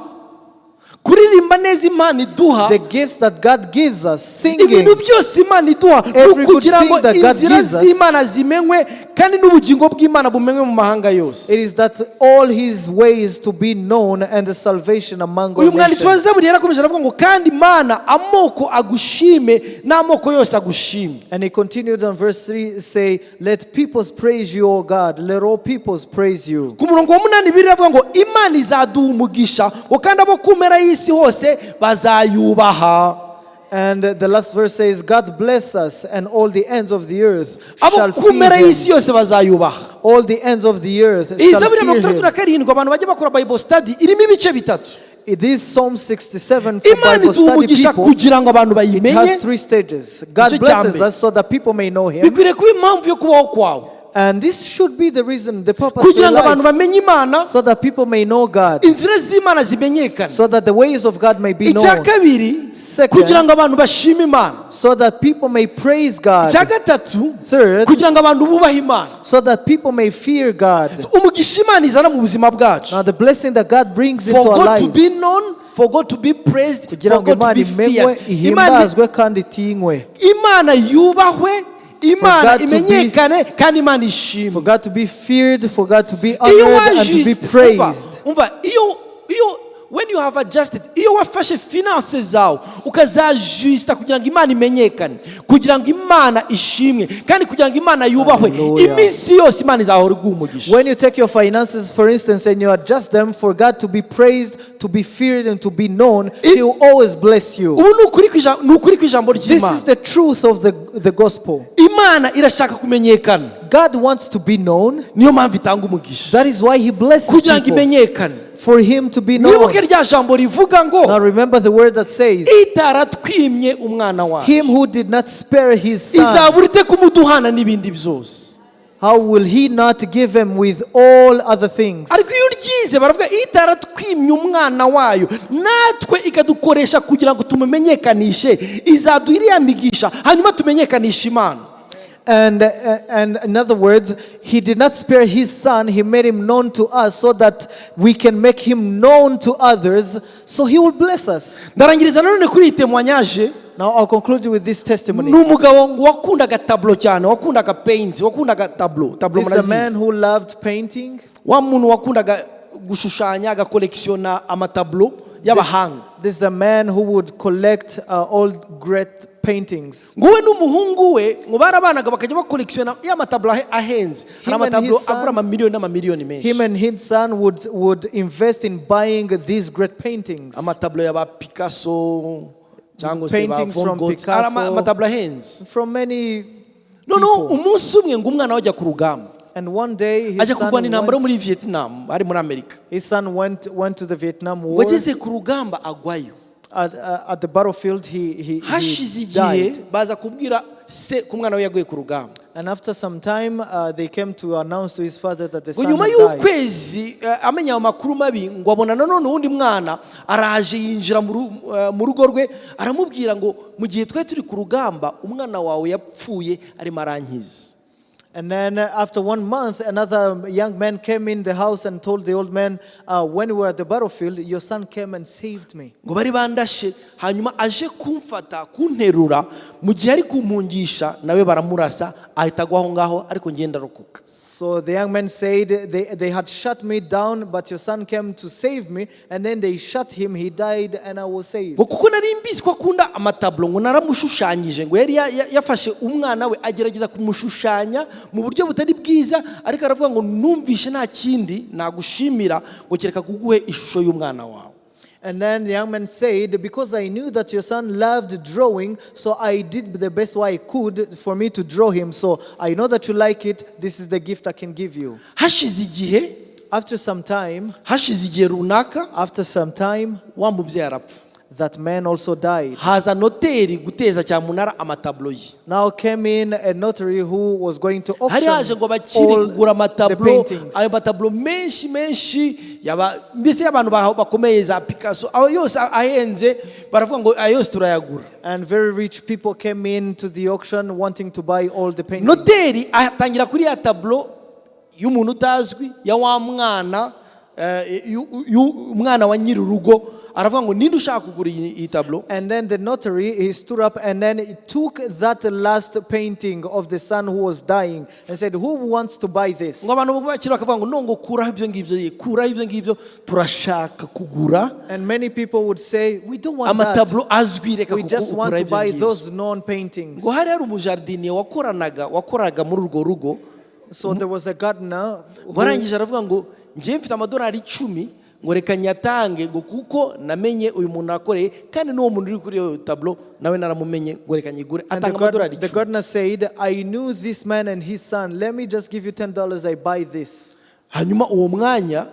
Speaker 1: kuririmba neza Imana iduha,
Speaker 2: the gifts that God gives us, singing,
Speaker 1: ibintu byose Imana iduha
Speaker 2: Every good
Speaker 1: kugira ngo
Speaker 2: thing that God
Speaker 1: inzira
Speaker 2: gives us,
Speaker 1: z'Imana zimenywe kandi n'ubugingo bw'Imana bumenywe mu mahanga yose.
Speaker 2: it is that all His ways to be known and the salvation among all
Speaker 1: Uyu mwanditsi wa
Speaker 2: nations.
Speaker 1: Zaburi yarakomeje aravuga ngo kandi Imana amoko agushime n'amoko yose agushime.
Speaker 2: And he continued on verse 3, say, let peoples praise you, O God, let all peoples praise you.
Speaker 1: Ku murongo wa 8 Bibiliya iravuga ngo Imana izaduha umugisha ngo kandi abo ku mpera y'isi hose bazayubaha.
Speaker 2: And the last verse says, God bless us, and all the ends of the earth
Speaker 1: abo
Speaker 2: shall
Speaker 1: ku
Speaker 2: fear
Speaker 1: mpera y'isi
Speaker 2: him.
Speaker 1: yose bazayubaha.
Speaker 2: All the ends of the earth
Speaker 1: iyi
Speaker 2: shall
Speaker 1: zaburi ya
Speaker 2: fear him.
Speaker 1: 37 abantu bajya bakora bible study irimo ibice bitatu.
Speaker 2: It is Psalm 67 for
Speaker 1: Imana
Speaker 2: Bible
Speaker 1: ituha
Speaker 2: study
Speaker 1: umugisha
Speaker 2: people.
Speaker 1: kugira ngo abantu
Speaker 2: It
Speaker 1: bayimenye.
Speaker 2: has 3 stages. God
Speaker 1: Icyo
Speaker 2: blesses
Speaker 1: cyambere.
Speaker 2: us so that people may know him.
Speaker 1: bikwiriye kuba impamvu yo kubaho kwawe
Speaker 2: And this should be the reason, the purpose for
Speaker 1: kugira ngo abantu
Speaker 2: life,
Speaker 1: bamenye Imana,
Speaker 2: so that people may know God,
Speaker 1: inzira z'Imana zimenyekane.
Speaker 2: so that the ways of God may be
Speaker 1: icya
Speaker 2: known,
Speaker 1: kabiri
Speaker 2: Second,
Speaker 1: kugira ngo abantu bashime Imana.
Speaker 2: so that people may praise God.
Speaker 1: icya gatatu
Speaker 2: Third,
Speaker 1: kugira ngo abantu bubahe Imana.
Speaker 2: so that people may fear God.
Speaker 1: umugisha Imana izana mu buzima bwacu,
Speaker 2: Now the blessing that God brings into
Speaker 1: for
Speaker 2: our
Speaker 1: God to
Speaker 2: life,
Speaker 1: be known, for God to be praised,
Speaker 2: kugira
Speaker 1: for
Speaker 2: ngo
Speaker 1: God to
Speaker 2: Imana
Speaker 1: be
Speaker 2: imenywe,
Speaker 1: feared. Imana
Speaker 2: ihimbazwe kandi itinywe.
Speaker 1: yubahwe, Imana
Speaker 2: God to be-
Speaker 1: imenyekane kandi Imana
Speaker 2: For
Speaker 1: ishimwe.
Speaker 2: God to be feared, for God to be
Speaker 1: iyo
Speaker 2: honored, and to be
Speaker 1: wajiste
Speaker 2: praised.
Speaker 1: umva iyo when you have adjusted, iyo wafashe finances zawe ukazajista kugira ngo Imana imenyekane, kugira ngo Imana ishimwe kandi kugira ngo Imana yubahwe,
Speaker 2: Hallelujah.
Speaker 1: iminsi yose Imana izahora iguha umugisha.
Speaker 2: When you take your finances, for instance, and you adjust them for God to be praised, to be feared, and to be known, He will always bless you.
Speaker 1: ubu ni ukuri kw'ijambo
Speaker 2: This is
Speaker 1: ry'Imana.
Speaker 2: the truth of the gospel.
Speaker 1: Imana irashaka kumenyekana,
Speaker 2: God wants to be known.
Speaker 1: niyo mpamvu itanga umugisha
Speaker 2: That is why He blesses
Speaker 1: kugira ngo
Speaker 2: people,
Speaker 1: imenyekane.
Speaker 2: for Him to be known.
Speaker 1: Mwibuke rya jambo rivuga
Speaker 2: Now
Speaker 1: ngo
Speaker 2: remember the word that says,
Speaker 1: itaratwimye umwana wawe
Speaker 2: Him who did not spare His son,
Speaker 1: izabura ite kumuduhana n'ibindi byose.
Speaker 2: how will He not give Him with all other things?
Speaker 1: ariko iyo uryize baravuga itaratwimye umwana wayo natwe ikadukoresha kugira ngo tumumenyekanishe, izaduha iriya migisha hanyuma tumenyekanishe Imana.
Speaker 2: And in other words, He did not spare His son, He made Him known to us so that we can make Him known to others, so He will bless us.
Speaker 1: ndarangiriza nanone kuri iyi témoignage.
Speaker 2: Now I'll conclude with this testimony.
Speaker 1: ni umugabo wakundaga tablo cyane, wakundaga paint, wakundaga tablo
Speaker 2: This is a man
Speaker 1: murazizi,
Speaker 2: who loved painting.
Speaker 1: wa muntu wakundaga gushushanya agakolekisiona amatablo y'abahanga.
Speaker 2: This is a man who would collect old great paintings.
Speaker 1: ngo we n'umuhungu we ngo barabanaga bakajya bakolekisiona y'amatablo ahenze. hari
Speaker 2: Him and
Speaker 1: amatablo
Speaker 2: his son-
Speaker 1: agura amamiliyoni n'amamiliyoni menshi.
Speaker 2: Him and his son would invest in buying these great paintings.
Speaker 1: amatablo y'aba Picasso cyangwa se ba
Speaker 2: Paintings
Speaker 1: Van
Speaker 2: from
Speaker 1: Gogh,
Speaker 2: Picasso.
Speaker 1: amatablo ahenze.
Speaker 2: From many
Speaker 1: noneho
Speaker 2: people.
Speaker 1: umunsi umwe ngo umwana we ajya ku rugamba,
Speaker 2: And one day
Speaker 1: ajya kurwana intambara yo muri Vietnam, ari muri Amerika.
Speaker 2: his son went to the Vietnam
Speaker 1: ngo
Speaker 2: War.
Speaker 1: ageze ku rugamba agwayo.
Speaker 2: At the battlefield, he
Speaker 1: hashize igihe
Speaker 2: died.
Speaker 1: baza kubwira se ku mwana we yaguye ku rugamba.
Speaker 2: And after some time, they came to announce to his father that the
Speaker 1: ngo
Speaker 2: son
Speaker 1: nyuma
Speaker 2: had died.
Speaker 1: y'ukwezi amenya ayo makuru mabi, ngo abona nanone uwundi mwana araje yinjira mu rugo rwe, aramubwira ngo mu gihe twe turi ku rugamba umwana wawe yapfuye arimo arankiza.
Speaker 2: And then after 1 month, another young man came in the house and told the old man, when we were at the battlefield, your son came and saved me.
Speaker 1: ngo bari bandashe, hanyuma aje kumfata kunterura, mu gihe ari kumpungisha nawe baramurasa ahita agwa aho ngaho, ariko ngenda rokoka.
Speaker 2: So the young man said, they had shut me down, but your son came to save me, and then they shot him, he died, and I was saved.
Speaker 1: ngo kuko nari mbizi ko akunda amatablo, ngo naramushushanyije, ngo yari yafashe umwana we agerageza kumushushanya mu buryo butari bwiza, ariko aravuga ngo numvishe nta kindi nagushimira ngo kereka kuguhe ishusho y'umwana wawe.
Speaker 2: And then the young man said, because I knew that your son loved drawing, so I did the best way I could for me to draw him. So I know that you like it. This is the gift I can give you.
Speaker 1: hashize igihe
Speaker 2: After some time,
Speaker 1: runaka wa mubyeyi arapfa.
Speaker 2: that man also died.
Speaker 1: haza noteri guteza cyamunara amatablo ye.
Speaker 2: Now came in a notary who was going to
Speaker 1: hari haje
Speaker 2: auction
Speaker 1: ngo bakiri
Speaker 2: all
Speaker 1: kugura
Speaker 2: the
Speaker 1: amatablo,
Speaker 2: paintings.
Speaker 1: ayo matablo menshi mbese y'abantu bakomeye za Picasso, aho yose ahenze, baravuga ngo ayo yose turayagura.
Speaker 2: And very rich people came in to the auction wanting to buy all the paintings.
Speaker 1: noteri atangira kuri ya tablo y'umuntu utazwi ya wa mwana, umwana wa nyiri urugo, aravuga ngo ninde ushaka kugura iyi tablo.
Speaker 2: And then the notary, he stood up and then he took that last painting of the son who was dying and said, who wants to buy this?
Speaker 1: ngo abantu bakira bakavuga ngo nongo kuraho ibyo ngibyo turashaka kugura
Speaker 2: And many people would say, we don't want that.
Speaker 1: amatablo azwi, reka
Speaker 2: We just want
Speaker 1: kugura
Speaker 2: to buy
Speaker 1: ibyo ngibyo.
Speaker 2: those known paintings.
Speaker 1: ngo hari umujardinier wakoraga muri urwo rugo,
Speaker 2: So there was a gardener
Speaker 1: ngo arangije aravuga ngo njye mfite amadolari 10, ngo reka nyatange ngo kuko namenye uyu muntu akoreye kandi n'uwo muntu uri kuri iyo tablo nawe naramumenye ngo reka nyigure
Speaker 2: And
Speaker 1: atanga amadolari
Speaker 2: the gardener said, I knew this man and his son. Let me just give you $10. I buy this.
Speaker 1: hanyuma uwo mwanya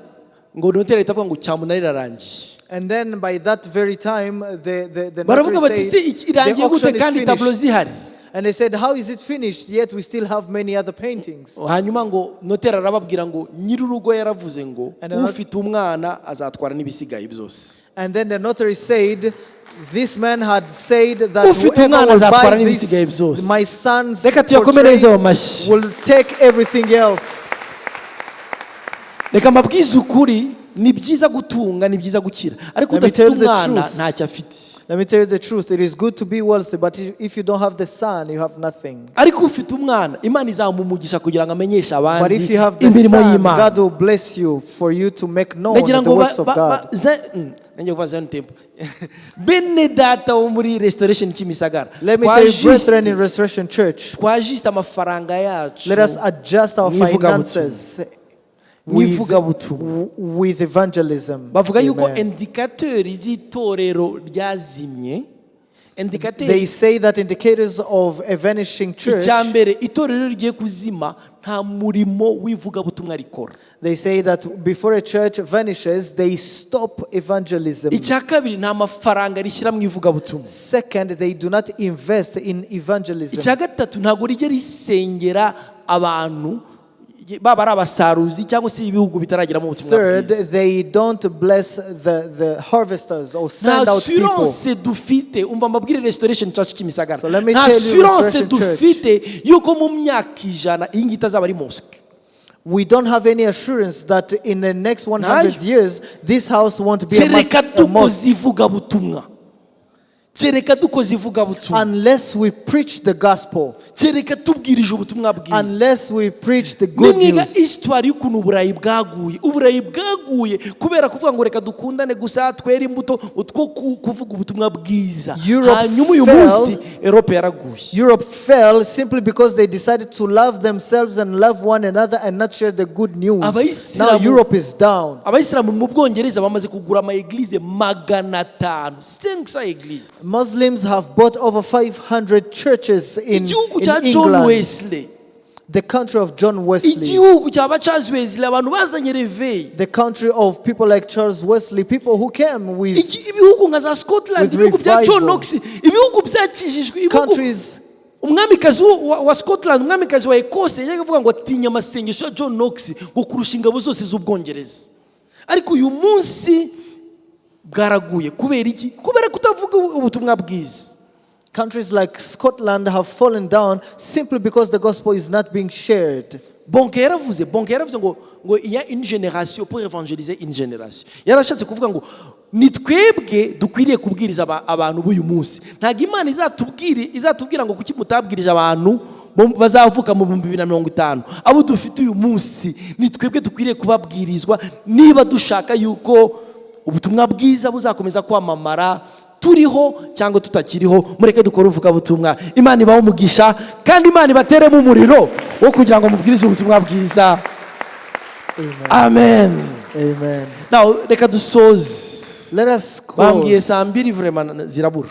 Speaker 1: ngo notere itavuga ngo cyamunara irarangiye.
Speaker 2: And then by that very time, the
Speaker 1: baravuga
Speaker 2: notary
Speaker 1: bati se
Speaker 2: said,
Speaker 1: irangiye
Speaker 2: the
Speaker 1: gute
Speaker 2: auction is
Speaker 1: kandi tablo
Speaker 2: finished.
Speaker 1: zihari.
Speaker 2: And they said, how is it finished? Yet we still have many other paintings.
Speaker 1: hanyuma ngo noteri arababwira ngo nyir'urugo yaravuze ngo
Speaker 2: And the
Speaker 1: ufite umwana azatwara n'ibisigaye byose.
Speaker 2: And then the notary said, this man had said that
Speaker 1: Ufite
Speaker 2: whoever
Speaker 1: umwana
Speaker 2: will
Speaker 1: azatwara
Speaker 2: buy
Speaker 1: n'ibisigaye
Speaker 2: this,
Speaker 1: byose.
Speaker 2: my son's
Speaker 1: Reka tuyakomereze mu
Speaker 2: portrait
Speaker 1: mashyi.
Speaker 2: will take everything else.
Speaker 1: Reka mbabwize ukuri, ni byiza gutunga, ni byiza gukira, ariko
Speaker 2: Let me
Speaker 1: udafite
Speaker 2: tell you the
Speaker 1: umwana
Speaker 2: truth.
Speaker 1: ntacyo afite.
Speaker 2: Let me tell you the truth. It is good to be wealthy, but if you don't have the son, you have nothing.
Speaker 1: Ariko ufite umwana, Imana izamumugisha kugira ngo amenyeshe
Speaker 2: But
Speaker 1: abandi
Speaker 2: if you have the
Speaker 1: imirimo
Speaker 2: son,
Speaker 1: y'Imana.
Speaker 2: God will bless you for you to make known
Speaker 1: Ndagira
Speaker 2: the
Speaker 1: ngo
Speaker 2: works of God.
Speaker 1: nanjye kuva Zion Temple. Bene data wo muri Restoration Kimisagara.
Speaker 2: Let me tell you, brethren in Restoration Church,
Speaker 1: twajiste amafaranga yacu.
Speaker 2: let us adjust our
Speaker 1: Mwivugabutumwa.
Speaker 2: finances
Speaker 1: Mwivugabutumwa.
Speaker 2: with evangelism.
Speaker 1: Bavuga yuko
Speaker 2: Amen.
Speaker 1: indicateurs z'itorero ryazimye.
Speaker 2: They
Speaker 1: Indicateurs
Speaker 2: say that indicators of a vanishing church,
Speaker 1: icyambere itorero rigiye kuzima nta murimo w'ivugabutumwa rikora.
Speaker 2: they say that before a church vanishes, they stop evangelism.
Speaker 1: Icya kabiri nta mafaranga rishyira mu ivugabutumwa.
Speaker 2: Second, they do not invest in evangelism.
Speaker 1: Icya gatatu ntabwo rijya risengera abantu baba ari abasaruzi cyangwa se ibihugu bitarageramo ubutumwa
Speaker 2: Third,
Speaker 1: bwiza.
Speaker 2: they don't bless the harvesters or send
Speaker 1: Nta
Speaker 2: out people.
Speaker 1: assurance dufite, umva mbabwire Restoration Church Kimisagara,
Speaker 2: So let me
Speaker 1: nta
Speaker 2: tell you,
Speaker 1: assurance
Speaker 2: Restoration
Speaker 1: dufite yuko mu myaka 100 iyi ngiyi itazaba ari mosque.
Speaker 2: We don't have any assurance that in the next 100
Speaker 1: Nayo.
Speaker 2: years, this house won't be
Speaker 1: Kereka
Speaker 2: a mosque
Speaker 1: dukoze ivugabutumwa. Kereka dukoze ivugabutumwa.
Speaker 2: unless we preach the gospel,
Speaker 1: Kereka tubwirije ubutumwa bwiza.
Speaker 2: unless we preach the good
Speaker 1: nimwiga
Speaker 2: news.
Speaker 1: histoire y'ukuntu uburayi bwaguye kubera kuvuga ngo reka dukundane gusa twere imbuto utwo kuvuga ubutumwa bwiza.
Speaker 2: Europe
Speaker 1: Hanyuma uyu
Speaker 2: fell.
Speaker 1: munsi Europe yaraguye.
Speaker 2: Europe fell simply because they decided to love themselves and love one another and not share the good news. Now
Speaker 1: Abayisilamu-
Speaker 2: Europe is down.
Speaker 1: Abayisilamu mu Bwongereza bamaze kugura ama eglise 500. 500 eglise.
Speaker 2: Muslims have bought over 500 churches in
Speaker 1: Igihugu cya John
Speaker 2: England,
Speaker 1: Wesley.
Speaker 2: the country of John Wesley,
Speaker 1: Igihugu cya Charles Wesley abantu bazanye reveil.
Speaker 2: the country of people like Charles Wesley, people who came with
Speaker 1: Ibihugu nka za Scotland,
Speaker 2: With
Speaker 1: ibihugu bya John
Speaker 2: revival.
Speaker 1: Knox, ibihugu byakijijwe, ibihugu
Speaker 2: countries.
Speaker 1: umwamikazi wa Scotland, umwamikazi wa Ecosse yaje kuvuga ngo atinya amasengesho ya John Knox ngo kurusha ingabo zose z'Ubwongereza. Ariko uyu munsi bwaraguye kubera iki? Kubera kutavuga ubutumwa bwiza.
Speaker 2: Countries like Scotland have fallen down simply because the gospel is not being shared.
Speaker 1: Bonke yaravuze ngo il y a une génération pour évangéliser une génération. Yarashatse kuvuga ngo ni twebwe dukwiriye kubwiriza abantu b'uyu munsi. Ntabwo Imana izatubwira ngo kuki mutabwirije abantu bazavuka mu 2050. Abo dufite uyu munsi ni twebwe dukwiriye kubabwirizwa niba dushaka yuko ubutumwa bwiza buzakomeza kwamamara turiho cyangwa tutakiriho. Mureke dukora uvugabutumwa. Imana ibahe umugisha kandi Imana ibateremo umuriro wo kugira ngo mubwirize ubutumwa bwiza. Amen.
Speaker 2: Amen.
Speaker 1: Now reka dusoze.
Speaker 2: Let us
Speaker 1: Bambwiye
Speaker 2: close.
Speaker 1: saa 2 vraiment zirabura.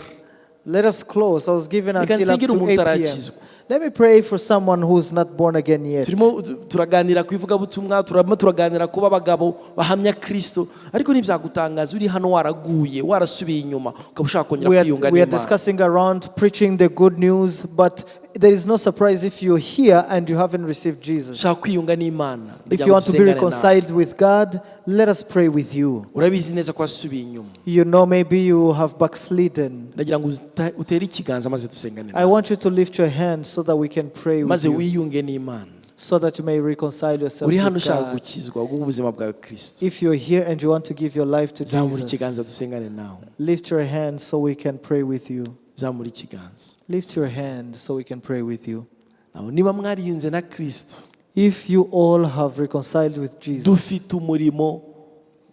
Speaker 2: Let us close. I was given
Speaker 1: Reka
Speaker 2: until up
Speaker 1: nsengere
Speaker 2: to
Speaker 1: umuntu
Speaker 2: 8 p.m.
Speaker 1: utarakizwa.
Speaker 2: Let me pray for someone who's not born again yet.
Speaker 1: Turimo turaganira ku ivugabutumwa, turaganira kuba abagabo bahamya Kristo, ariko ntibyagutangaza uri hano waraguye warasubiye inyuma ukaba ushaka kongera kwiyunga
Speaker 2: We are
Speaker 1: n'Imana.
Speaker 2: discussing around preaching the good news, but there is no surprise if you're here and you haven't received Jesus.
Speaker 1: Ushaka kwiyunga n'Imana.
Speaker 2: If you want to be reconciled with God, let us pray with you.
Speaker 1: Urabizi neza ko wasubiye inyuma.
Speaker 2: You know, maybe you have backslidden.
Speaker 1: Ndagira ngo utere ikiganza maze dusengane
Speaker 2: I want you to lift your hand so that we can pray with
Speaker 1: maze
Speaker 2: you,
Speaker 1: wiyunge n'Imana.
Speaker 2: so that you may reconcile yourself
Speaker 1: Uri hano
Speaker 2: with
Speaker 1: ushaka
Speaker 2: God.
Speaker 1: gukizwa ubuzima bwawe Kristo.
Speaker 2: If you're here and you want to give your life to
Speaker 1: Zamura
Speaker 2: Jesus,
Speaker 1: ikiganza dusengane nawe.
Speaker 2: lift your hand so we can pray with you.
Speaker 1: Zamura ikiganza.
Speaker 2: Lift your hand so we can pray with you.
Speaker 1: Naho niba mwariyunze na Kristo,
Speaker 2: If you all have reconciled with Jesus,
Speaker 1: dufite umurimo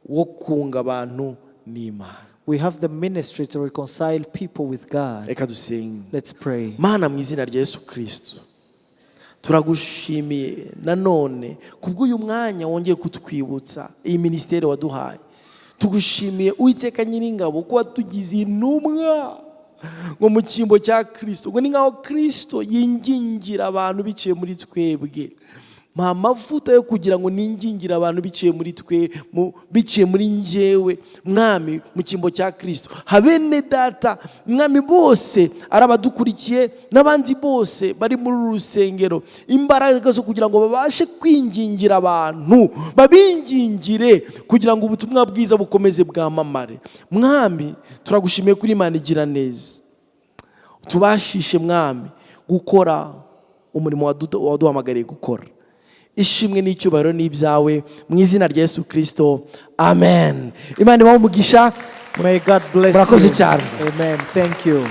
Speaker 1: wo kunga abantu n'Imana.
Speaker 2: we have the ministry to reconcile people with God.
Speaker 1: Reka dusenge.
Speaker 2: Let's pray.
Speaker 1: Mana mu izina rya Yesu Kristo, turagushimiye nanone kubw'uyu mwanya wongeye kutwibutsa iyi ministeri waduhaye. tugushimiye Uwiteka Nyiringabo ko watugize intumwa ngo mu cyimbo cya Kristo, ngo ni nkaho Kristo yingingira abantu biciye muri twebwe. Mpa amavuta yo kugira ngo ningingira abantu biciye muri twe, biciye muri njyewe mwami mu cyimbo cya Kristo. Habene data mwami bose arabadukurikiye n'abandi bose bari muri urusengero, imbaraga zo kugira ngo babashe kwingingira abantu, babingingire kugira ngo ubutumwa bwiza bukomeze bwamamare. Mwami turagushimiye kuri Imana igira neza, tubashishe mwami gukora umurimo waduhamagariye gukora. Ishimwe n'icyubahiro n'ibyawe mu izina rya Yesu Kristo, amen. Imana ibahe umugisha.
Speaker 2: May God bless
Speaker 1: Murakoze
Speaker 2: you.
Speaker 1: cyane.
Speaker 2: Amen. Thank you.